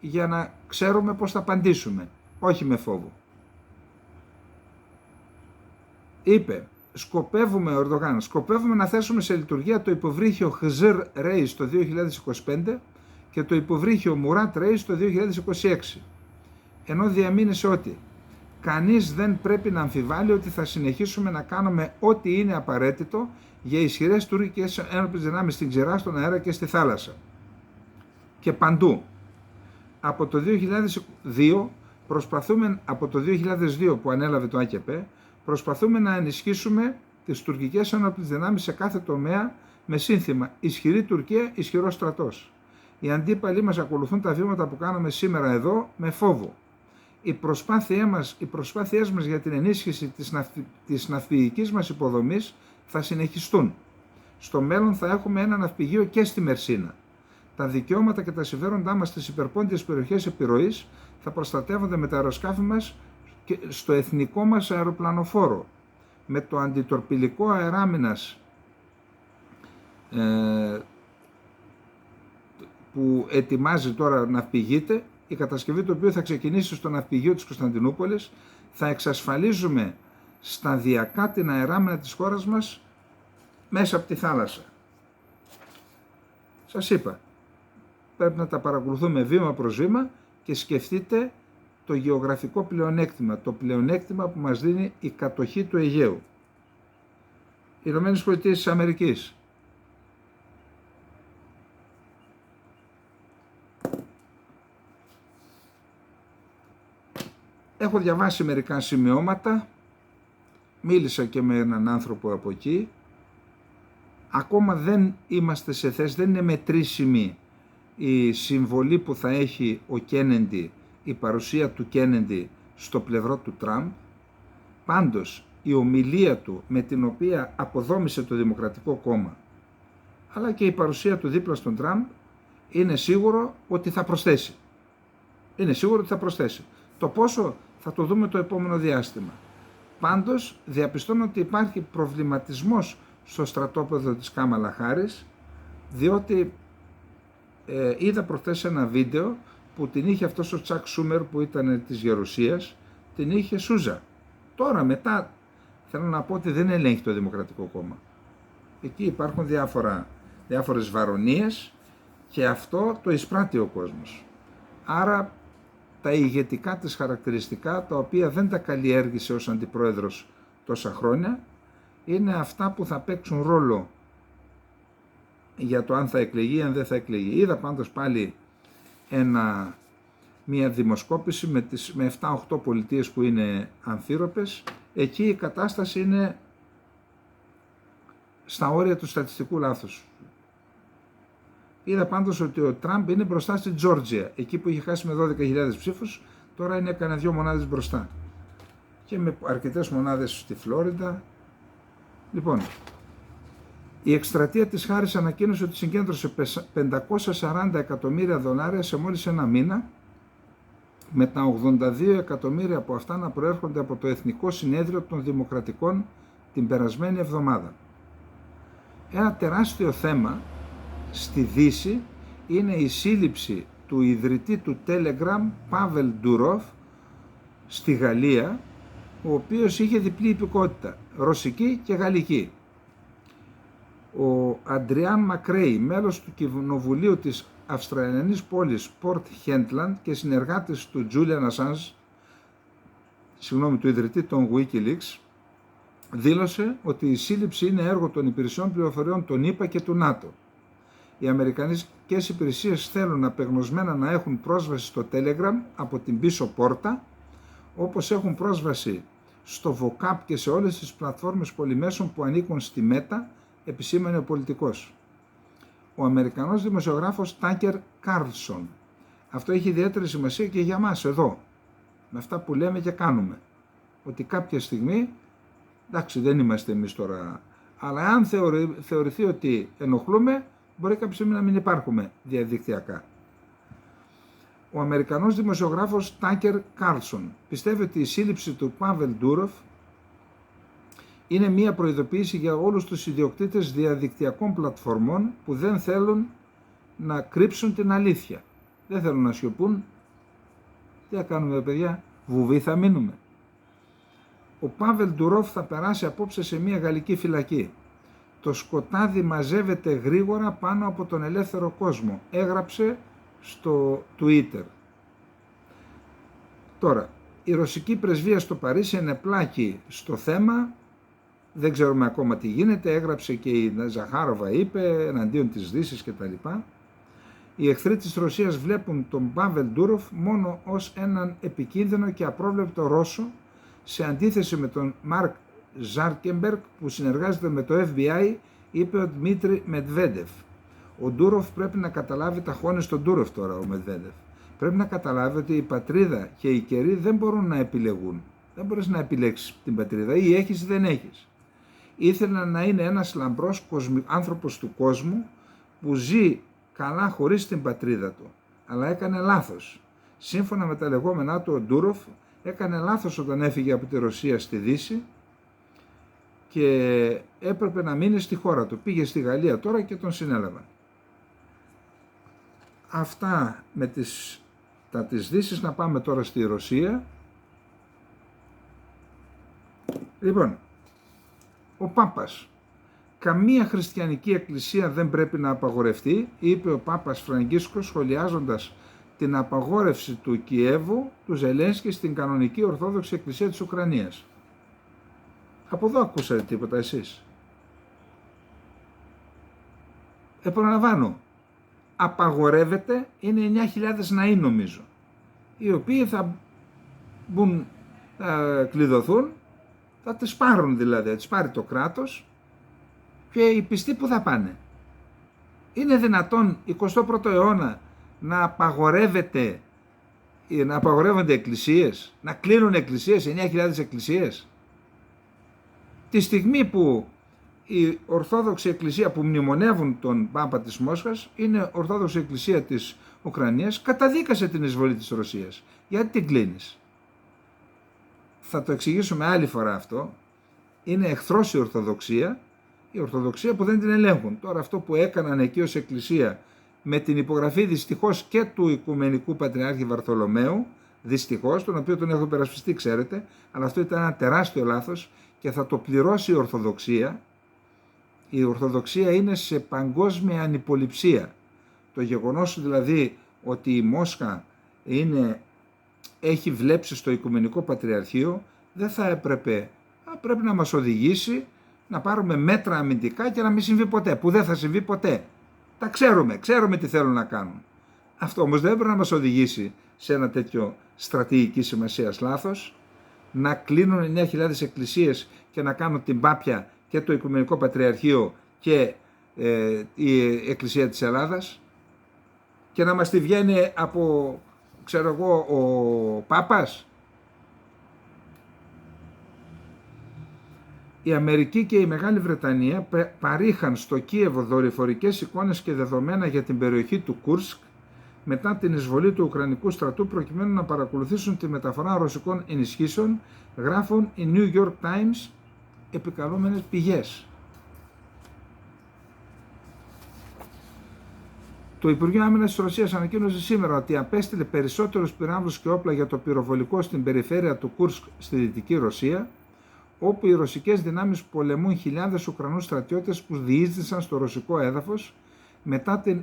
για να ξέρουμε πώς θα απαντήσουμε. Όχι με φόβο. Είπε: σκοπεύουμε, ο Ερντογάν, να θέσουμε σε λειτουργία το υποβρύχιο Χζρ Ρέις το 2025 και το υποβρύχιο Μουράτ Ρέις το 2026. Ενώ διαμήνυσε ότι κανείς δεν πρέπει να αμφιβάλλει ότι θα συνεχίσουμε να κάνουμε ό,τι είναι απαραίτητο για ισχυρές τουρκικές ένοπλες δυνάμεις στην ξηρά, στον αέρα και στη θάλασσα. Και παντού. Από το 2002 από το 2002 που ανέλαβε το ΑΚΠ, προσπαθούμε να ενισχύσουμε τις τουρκικές ένοπλες δυνάμεις σε κάθε τομέα με σύνθημα «Ισχυρή Τουρκία, ισχυρός στρατός». Οι αντίπαλοι μας ακολουθούν τα βήματα που κάνουμε σήμερα εδώ με φόβο. Οι προσπάθειές μας για την ενίσχυση της ναυπηγικής μας υποδομής θα συνεχιστούν. Στο μέλλον θα έχουμε ένα ναυπηγείο και στη Μερσίνα. Τα δικαιώματα και τα συμφέροντά μας στις υπερπόντιες περιοχές επιρροής θα προστατεύονται με τα αεροσκάφη μας και στο εθνικό μας αεροπλανοφόρο, με το αντιτορπιλικό αεράμινας που ετοιμάζει τώρα να ναυπηγείται, η κατασκευή του οποίου θα ξεκινήσει στο ναυπηγείο της Κωνσταντινούπολης. Θα εξασφαλίζουμε σταδιακά την αεράμινα της χώρας μας μέσα από τη θάλασσα. Σας είπα, πρέπει να τα παρακολουθούμε βήμα προς βήμα και σκεφτείτε το γεωγραφικό πλεονέκτημα, το πλεονέκτημα που μας δίνει η κατοχή του Αιγαίου. Οι Ηνωμένες Πολιτείες της Αμερικής. Έχω διαβάσει μερικά σημειώματα, μίλησα και με έναν άνθρωπο από εκεί. Ακόμα δεν είμαστε σε θέση, δεν είναι μετρήσιμη η συμβολή που θα έχει ο Κέννεντι, η παρουσία του Κέννεντι στο πλευρό του Τραμπ. Πάντως η ομιλία του με την οποία αποδόμησε το Δημοκρατικό Κόμμα, αλλά και η παρουσία του δίπλα στον Τραμπ, είναι σίγουρο ότι θα προσθέσει. Είναι σίγουρο ότι θα προσθέσει. Το πόσο θα το δούμε το επόμενο διάστημα. Πάντως διαπιστώνω ότι υπάρχει προβληματισμός στο στρατόπεδο της Κάμαλα Χάρις, διότι είδα προχθές ένα βίντεο που την είχε αυτός ο Τσακ Σούμερ που ήταν της Γερουσίας, την είχε Σούζα. Τώρα μετά θέλω να πω ότι δεν ελέγχει το Δημοκρατικό Κόμμα. Εκεί υπάρχουν διάφορες βαρωνίες και αυτό το εισπράττει ο κόσμος. Άρα τα ηγετικά της χαρακτηριστικά, τα οποία δεν τα καλλιέργησε ως αντιπρόεδρος τόσα χρόνια, είναι αυτά που θα παίξουν ρόλο για το αν θα εκλεγεί ή αν δεν θα εκλεγεί. Είδα πάντως πάλι μια δημοσκόπηση με 7-8 πολιτείες που είναι αμφίροπες. Εκεί η κατάσταση είναι στα όρια του στατιστικού λάθους. Είδα πάντως ότι ο Τραμπ είναι μπροστά στη Τζόρτζια, εκεί που είχε χάσει με 12.000 ψήφους, τώρα είναι κανένα 2 μονάδες μπροστά. Και με αρκετές μονάδες στη Φλόριντα. Λοιπόν, η εκστρατεία της Χάρις ανακοίνωσε ότι συγκέντρωσε $540 εκατομμύρια σε μόλις ένα μήνα, με τα 82 εκατομμύρια από αυτά να προέρχονται από το Εθνικό Συνέδριο των Δημοκρατικών την περασμένη εβδομάδα. Ένα τεράστιο θέμα στη Δύση είναι η σύλληψη του ιδρυτή του Telegram, Πάβελ Ντουρόφ, στη Γαλλία, ο οποίος είχε διπλή υπηκότητα, ρωσική και γαλλική. Ο Αντριάν Μακρέι, μέλος του κοινοβουλίου της Αυστραλιανής πόλης Port Hedland και συνεργάτης του Julian Assange, του ιδρυτή των WikiLeaks, δήλωσε ότι η σύλληψη είναι έργο των υπηρεσιών πληροφοριών των ΗΠΑ και του ΝΑΤΟ. Οι αμερικανικές υπηρεσίες θέλουν απεγνωσμένα να έχουν πρόσβαση στο Telegram από την πίσω πόρτα, όπως έχουν πρόσβαση στο VOCAP και σε όλες τις πλατφόρμες πολυμέσων που ανήκουν στη Meta, επισήμανε ο πολιτικός. Ο Αμερικανός δημοσιογράφος Τάκερ Κάρλσον. Αυτό έχει ιδιαίτερη σημασία και για μας εδώ, με αυτά που λέμε και κάνουμε. Ότι κάποια στιγμή, εντάξει δεν είμαστε εμείς τώρα, αλλά αν θεωρηθεί ότι ενοχλούμε, μπορεί κάποια στιγμή να μην υπάρχουμε διαδικτυακά. Ο Αμερικανός δημοσιογράφος Τάκερ Κάρλσον πιστεύει ότι η σύλληψη του Πάβελ Ντούροφ είναι μία προειδοποίηση για όλους τους ιδιοκτήτες διαδικτυακών πλατφορμών που δεν θέλουν να κρύψουν την αλήθεια. Δεν θέλουν να σιωπούν. Τι θα κάνουμε παιδιά, βουβοί θα μείνουμε. Ο Πάβελ Ντουρόφ θα περάσει απόψε σε μία γαλλική φυλακή. Το σκοτάδι μαζεύεται γρήγορα πάνω από τον ελεύθερο κόσμο, έγραψε στο Twitter. Τώρα, Η ρωσική πρεσβεία στο Παρίσι ενεπλάκη στο θέμα, δεν ξέρουμε ακόμα τι γίνεται, έγραψε και η Ζαχάροβα, είπε, εναντίον της Δύσης κτλ. Οι εχθροί της Ρωσίας βλέπουν τον Πάβελ Ντούροφ μόνο ως έναν επικίνδυνο και απρόβλεπτο Ρώσο, σε αντίθεση με τον Μάρκ Ζάρκεμπεργκ που συνεργάζεται με το FBI, είπε ο Δημήτρη Μετβέντεφ. Ο Ντούροφ πρέπει να καταλάβει, τα χώνει στον Ντούροφ τώρα ο Μετβέντεφ. Πρέπει να καταλάβει ότι η πατρίδα και οι καιροί δεν μπορούν να επιλεγούν. Δεν μπορείς να επιλέξεις την πατρίδα, ή έχεις ή δεν έχεις. Ήθελε να είναι ένας λαμπρός άνθρωπος του κόσμου που ζει καλά χωρίς την πατρίδα του, αλλά έκανε λάθος. Σύμφωνα με τα λεγόμενά του, ο Ντούροφ έκανε λάθος όταν έφυγε από τη Ρωσία στη Δύση και έπρεπε να μείνει στη χώρα του. Πήγε στη Γαλλία τώρα και τον συνέλαβαν. Αυτά με τις Δύσεις. Να πάμε τώρα στη Ρωσία. Λοιπόν, ο Πάπας. Καμία χριστιανική εκκλησία δεν πρέπει να απαγορευτεί, είπε ο Πάπας Φραγκίσκος σχολιάζοντας την απαγόρευση του Κιέβου, του Ζελένσκι στην κανονική Ορθόδοξη Εκκλησία της Ουκρανίας. Από εδώ ακούσατε τίποτα εσείς? Επαναλαμβάνω, απαγορεύεται, είναι 9.000 ναοί νομίζω, οι οποίοι θα μπουν, θα κλειδωθούν, θα τις πάρουν δηλαδή, θα τις πάρει το κράτος και οι πιστοί που θα πάνε. Είναι δυνατόν 21ο αιώνα να απαγορεύονται εκκλησίες, να κλείνουν εκκλησίες, 9.000 εκκλησίες? Τη στιγμή που η Ορθόδοξη Εκκλησία που μνημονεύουν τον Πάπα της Μόσχας, είναι Ορθόδοξη Εκκλησία της Ουκρανίας, καταδίκασε την εισβολή της Ρωσίας. Γιατί την κλείνεις? Θα το εξηγήσουμε άλλη φορά αυτό. Είναι εχθρός η Ορθοδοξία που δεν την ελέγχουν. Τώρα αυτό που έκαναν εκεί ως Εκκλησία, με την υπογραφή δυστυχώς και του Οικουμενικού Πατριάρχη Βαρθολομαίου, δυστυχώς, τον οποίο τον έχω υπερασπιστεί ξέρετε, αλλά αυτό ήταν ένα τεράστιο λάθος και θα το πληρώσει η Ορθοδοξία. Η Ορθοδοξία είναι σε παγκόσμια ανυποληψία. Το γεγονός δηλαδή ότι η Μόσχα έχει βλέψει στο Οικουμενικό Πατριαρχείο δεν θα πρέπει να μας οδηγήσει να πάρουμε μέτρα αμυντικά και να μην συμβεί ποτέ, που δεν θα συμβεί ποτέ. Τα ξέρουμε τι θέλουν να κάνουν. Αυτό όμως δεν πρέπει να μας οδηγήσει σε ένα τέτοιο στρατηγική σημασίας λάθος, να κλείνουν 9.000 εκκλησίες και να κάνουν την πάπια και το Οικουμενικό Πατριαρχείο και η Εκκλησία της Ελλάδας και να μας τη βγαίνει από, ξέρω εγώ, ο Πάπας. Η Αμερική και η Μεγάλη Βρετανία παρήχαν στο Κίεβο δορυφορικές εικόνες και δεδομένα για την περιοχή του Κούρσκ μετά την εισβολή του Ουκρανικού στρατού προκειμένου να παρακολουθήσουν τη μεταφορά ρωσικών ενισχύσεων, γράφουν οι New York Times επικαλούμενες πηγές. Το Υπουργείο Άμυνας της Ρωσίας ανακοίνωσε σήμερα ότι απέστειλε περισσότερους πυράβλους και όπλα για το πυροβολικό στην περιφέρεια του Κούρσκ στη Δυτική Ρωσία, όπου οι ρωσικές δυνάμεις πολεμούν χιλιάδες Ουκρανούς στρατιώτες που διείσδησαν στο ρωσικό έδαφος μετά την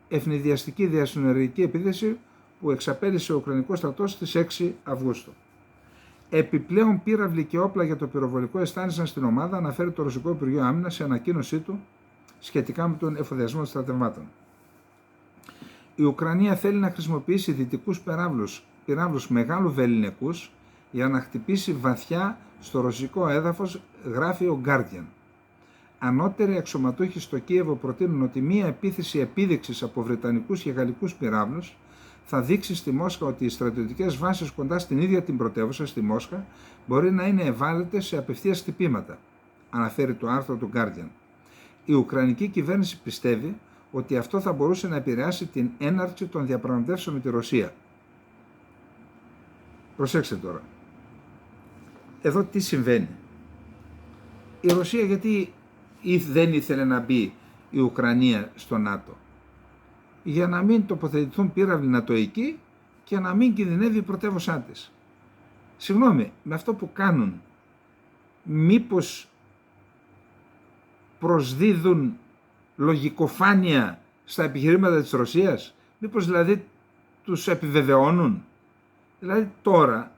ευνηδιαστική διασυνοριακή επίθεση που εξαπέλυσε ο Ουκρανικός στρατός στις 6 Αυγούστου. Επιπλέον πύραυλοι και όπλα για το πυροβολικό εστάνησαν στην ομάδα, αναφέρει το Ρωσικό Υπουργείο Άμυνας σε ανακοίνωσή του σχετικά με τον εφοδιασμό των στρατευμάτων. Η Ουκρανία θέλει να χρησιμοποιήσει δυτικούς πυράβλους μεγάλου βεληνικούς για να χτυπήσει βαθιά στο ρωσικό έδαφος, γράφει ο Guardian. Ανώτεροι αξιωματούχοι στο Κίεβο προτείνουν ότι μία επίθεση επίδειξης από βρετανικούς και γαλλικούς πυράβλους θα δείξει στη Μόσχα ότι οι στρατιωτικές βάσεις κοντά στην ίδια την πρωτεύουσα, στη Μόσχα, μπορεί να είναι ευάλωτες σε απευθείας χτυπήματα, αναφέρει το άρθρο του Guardian. Η Ουκρανική κυβέρνηση πιστεύει ότι αυτό θα μπορούσε να επηρεάσει την έναρξη των διαπραγματεύσεων με τη Ρωσία. Προσέξτε τώρα. Εδώ τι συμβαίνει. Η Ρωσία γιατί δεν ήθελε να μπει η Ουκρανία στο ΝΑΤΟ? Για να μην τοποθετηθούν πύραυλοι νατοικοί και να μην κινδυνεύει η πρωτεύουσά της. Συγγνώμη, με αυτό που κάνουν, μήπως προσδίδουν λογικοφάνεια στα επιχειρήματα της Ρωσίας? Μήπως δηλαδή τους επιβεβαιώνουν? Δηλαδή τώρα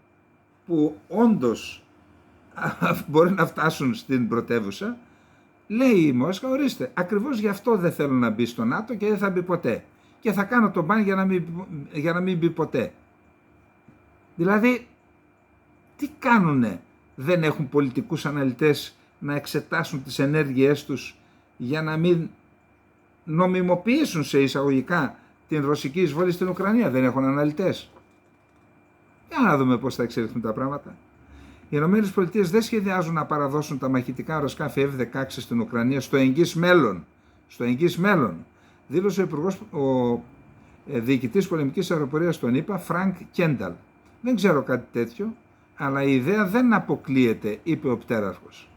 που όντως μπορεί να φτάσουν στην πρωτεύουσα, λέει η Μόσχα, ορίστε, ακριβώς γι' αυτό δεν θέλω να μπει στο ΝΑΤΟ και δεν θα μπει ποτέ. Και θα κάνω τον μπαν για να μην μπει ποτέ. Δηλαδή, τι κάνουνε, δεν έχουν πολιτικούς αναλυτές να εξετάσουν τις ενέργειές τους για να μην νομιμοποιήσουν σε εισαγωγικά την ρωσική εισβολή στην Ουκρανία, δεν έχουν αναλυτές. Για να δούμε πώς θα εξελιχθούν τα πράγματα. Οι ΗΠΑ δεν σχεδιάζουν να παραδώσουν τα μαχητικά αεροσκάφη F-16 στην Ουκρανία στο εγγύς μέλλον. Στο εγγύς μέλλον, δήλωσε ο διοικητής πολεμικής αεροπορίας των ΗΠΑ, Φρανκ Κένταλ. Δεν ξέρω κάτι τέτοιο, αλλά η ιδέα δεν αποκλείεται, είπε ο πτέραρχος.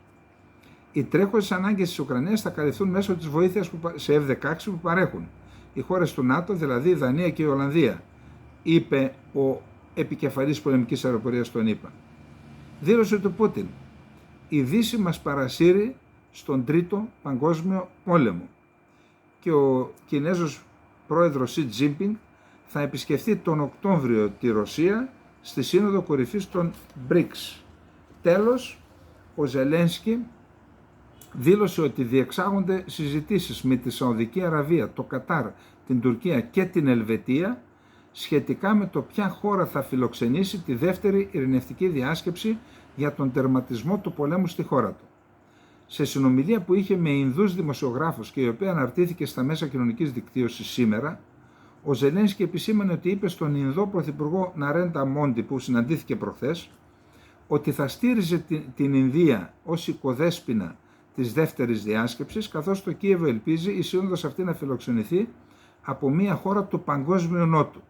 Οι τρέχουσες ανάγκες της Ουκρανίας θα καλυφθούν μέσω της βοήθειας σε F-16 που παρέχουν οι χώρες του ΝΑΤΟ, δηλαδή η Δανία και η Ολλανδία, είπε ο επικεφαλής πολεμικής αεροπορίας των ΗΠΑ. Δήλωσε του Πούτιν, η Δύση μας παρασύρει στον Τρίτο Παγκόσμιο Πόλεμο και ο Κινέζος πρόεδρος Σι Τζίνπινγκ θα επισκεφθεί τον Οκτώβριο τη Ρωσία στη Σύνοδο Κορυφής των BRICS. Τέλος, ο Ζελένσκι δήλωσε ότι διεξάγονται συζητήσεις με τη Σαουδική Αραβία, το Κατάρ, την Τουρκία και την Ελβετία σχετικά με το ποια χώρα θα φιλοξενήσει τη δεύτερη ειρηνευτική διάσκεψη για τον τερματισμό του πολέμου στη χώρα του. Σε συνομιλία που είχε με Ινδούς δημοσιογράφους και η οποία αναρτήθηκε στα μέσα κοινωνικής δικτύωσης σήμερα, ο Ζελένσκι επισήμανε ότι είπε στον Ινδό πρωθυπουργό Ναρέντα Μόντι που συναντήθηκε προχθές ότι θα στήριζε την Ινδία ως οικοδέσποινα της δεύτερης διάσκεψης, καθώς το Κίεβο ελπίζει η σύνοδος αυτή να φιλοξενηθεί από μια χώρα του Παγκόσμιου Νότου.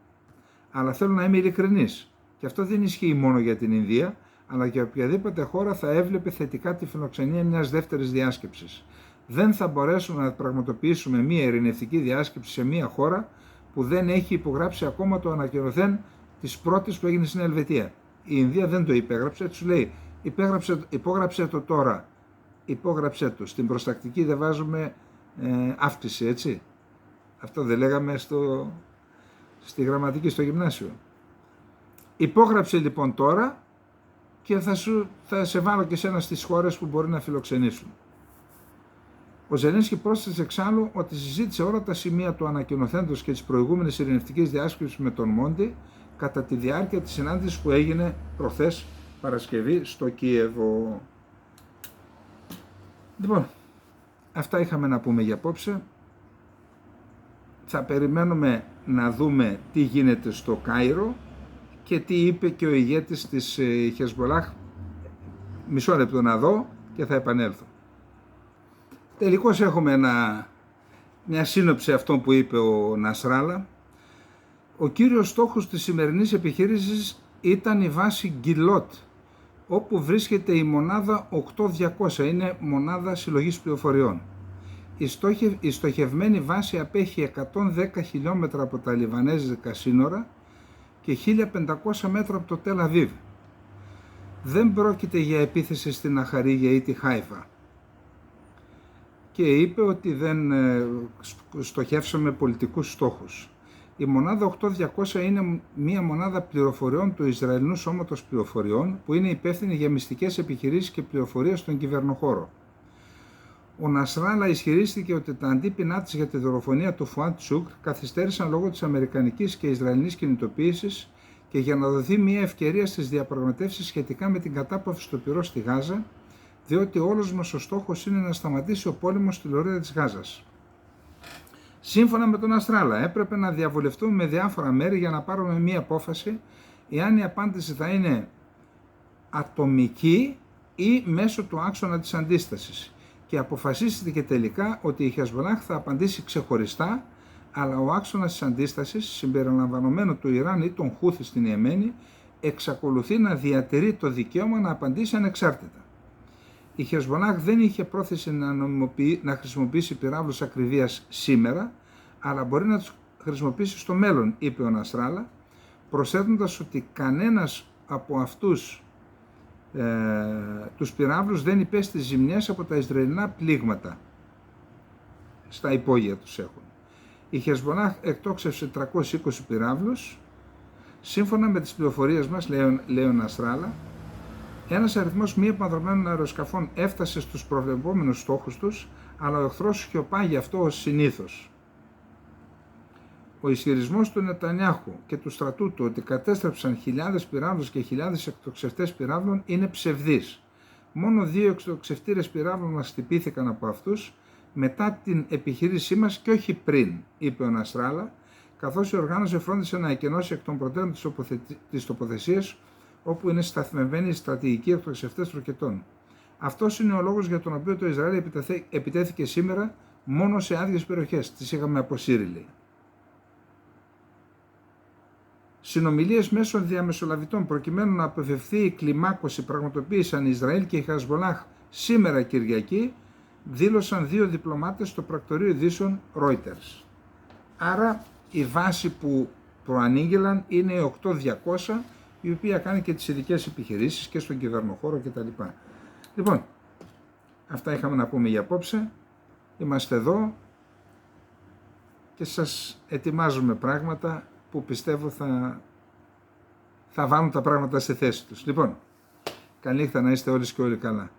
Αλλά θέλω να είμαι ειλικρινής, και αυτό δεν ισχύει μόνο για την Ινδία, αλλά και οποιαδήποτε χώρα θα έβλεπε θετικά τη φιλοξενία μιας δεύτερης διάσκεψης. Δεν θα μπορέσουμε να πραγματοποιήσουμε μια ειρηνευτική διάσκεψη σε μια χώρα που δεν έχει υπογράψει ακόμα το ανακοινωθέν της πρώτης που έγινε στην Ελβετία. Η Ινδία δεν το υπέγραψε, έτσι λέει, υπόγραψε το τώρα, υπόγραψε το. Στην προστακτική δεν βάζουμε αύξηση, έτσι. Αυτό δεν λέγαμε στη γραμματική στο γυμνάσιο. Υπόγραψε λοιπόν τώρα και θα σε βάλω και σένα στις χώρες που μπορεί να φιλοξενήσουν. Ο Ζελένσκι πρόσθεσε εξάλλου ότι συζήτησε όλα τα σημεία του ανακοινωθέντος και της προηγούμενης ειρηνευτικής διάσκεψης με τον Μόντι κατά τη διάρκεια της συνάντησης που έγινε προχθές Παρασκευή στο Κίεβο. Λοιπόν, αυτά είχαμε να πούμε για απόψε. Θα περιμένουμε να δούμε τι γίνεται στο Κάιρο και τι είπε και ο ηγέτης της Χεσμολάχ. Μισό λεπτό να δω και θα επανέλθω. Τελικώς έχουμε μια σύνοψη αυτών που είπε ο Νασράλα. Ο κύριος στόχος της σημερινής επιχείρησης ήταν η βάση Γκιλότ, όπου βρίσκεται η μονάδα 8200, είναι μονάδα συλλογής πληροφοριών. Η στοχευμένη βάση απέχει 110 χιλιόμετρα από τα λιβανέζικα σύνορα και 1500 μέτρα από το Τελ Αβίβ. Δεν πρόκειται για επίθεση στην Αχαρίγια ή τη Χάιφα. Και είπε ότι δεν στοχεύσαμε πολιτικούς στόχους. Η μονάδα 8200 είναι μια μονάδα πληροφοριών του Ισραηλινού Σώματος Πληροφοριών που είναι υπεύθυνη για μυστικές επιχειρήσεις και πληροφορίες στον κυβερνοχώρο. Ο Νασράλα ισχυρίστηκε ότι τα αντίπεινά της για τη δολοφονία του Φουάντ Τσούκρ καθυστέρησαν λόγω της αμερικανικής και ισραηλινής κινητοποίησης και για να δοθεί μια ευκαιρία στις διαπραγματεύσεις σχετικά με την κατάπαυση του πυρός στη Γάζα, διότι όλος μας ο στόχος είναι να σταματήσει ο πόλεμος στη λωρίδα της Γάζας. Σύμφωνα με τον Νασράλα, έπρεπε να διαβουλευτούμε με διάφορα μέρη για να πάρουμε μια απόφαση εάν η απάντηση θα είναι ατομική ή μέσω του άξονα της αντίστασης. Και αποφασίστηκε τελικά ότι η Χεσμολάχ θα απαντήσει ξεχωριστά, αλλά ο άξονας της αντίστασης, συμπεριλαμβανομένου του Ιράν ή των Χούθη στην Ιεμένη, εξακολουθεί να διατηρεί το δικαίωμα να απαντήσει ανεξάρτητα. Η Χεσμολάχ δεν είχε πρόθεση να χρησιμοποιήσει πυράβλους ακριβίας σήμερα, αλλά μπορεί να τους χρησιμοποιήσει στο μέλλον, είπε ο Νασράλα, προσθέτοντας ότι κανένας από αυτούς τους πυράβλους δεν υπέστη ζημιές από τα Ισραηλινά πλήγματα. Στα υπόγεια τους έχουν. Η Χεσμολάχ εκτόξευσε 320 πυράβλους. Σύμφωνα με τις πληροφορίες μας, λέει ο Νασράλα, Ένας αριθμός μη επανδρομένων αεροσκαφών έφτασε στους προβλεπόμενους στόχους τους, αλλά ο εχθρός σιωπά γι' αυτό ως συνήθως. Ο ισχυρισμός του Νετανιάχου και του στρατού του ότι κατέστρεψαν χιλιάδες πυράβλους και χιλιάδες εκτοξευτές πυράβλων είναι ψευδής. Μόνο 2 εκτοξευτήρες πυράβλων μας χτυπήθηκαν από αυτούς μετά την επιχείρησή μας και όχι πριν, είπε ο Νασράλα, καθώς η οργάνωση φρόντισε να εκενώσει εκ των προτέρων τις τοποθεσίες όπου είναι σταθμευμένοι οι στρατηγικοί εκτοξευτές ροκετών. Αυτός είναι ο λόγος για τον οποίο το Ισραήλ επιτέθηκε σήμερα μόνο σε άδειες περιοχές. Τις είχαμε αποσύρει, λέει. Συνομιλίες μέσω διαμεσολαβητών προκειμένου να αποφευθεί η κλιμάκωση πραγματοποίησαν Ισραήλ και η Χεσβολάχ σήμερα Κυριακή, δήλωσαν 2 διπλωμάτες στο πρακτορείο ειδήσεων Reuters. Άρα η βάση που προανήγγελαν είναι η 8200, η οποία κάνει και τις ειδικές επιχειρήσεις και στον κυβερνοχώρο κτλ. Λοιπόν, αυτά είχαμε να πούμε για απόψε. Είμαστε εδώ και σας ετοιμάζουμε πράγματα που πιστεύω θα βάλουν τα πράγματα στη θέση τους. Λοιπόν, καλή νύχτα, να είστε όλοι και όλοι καλά.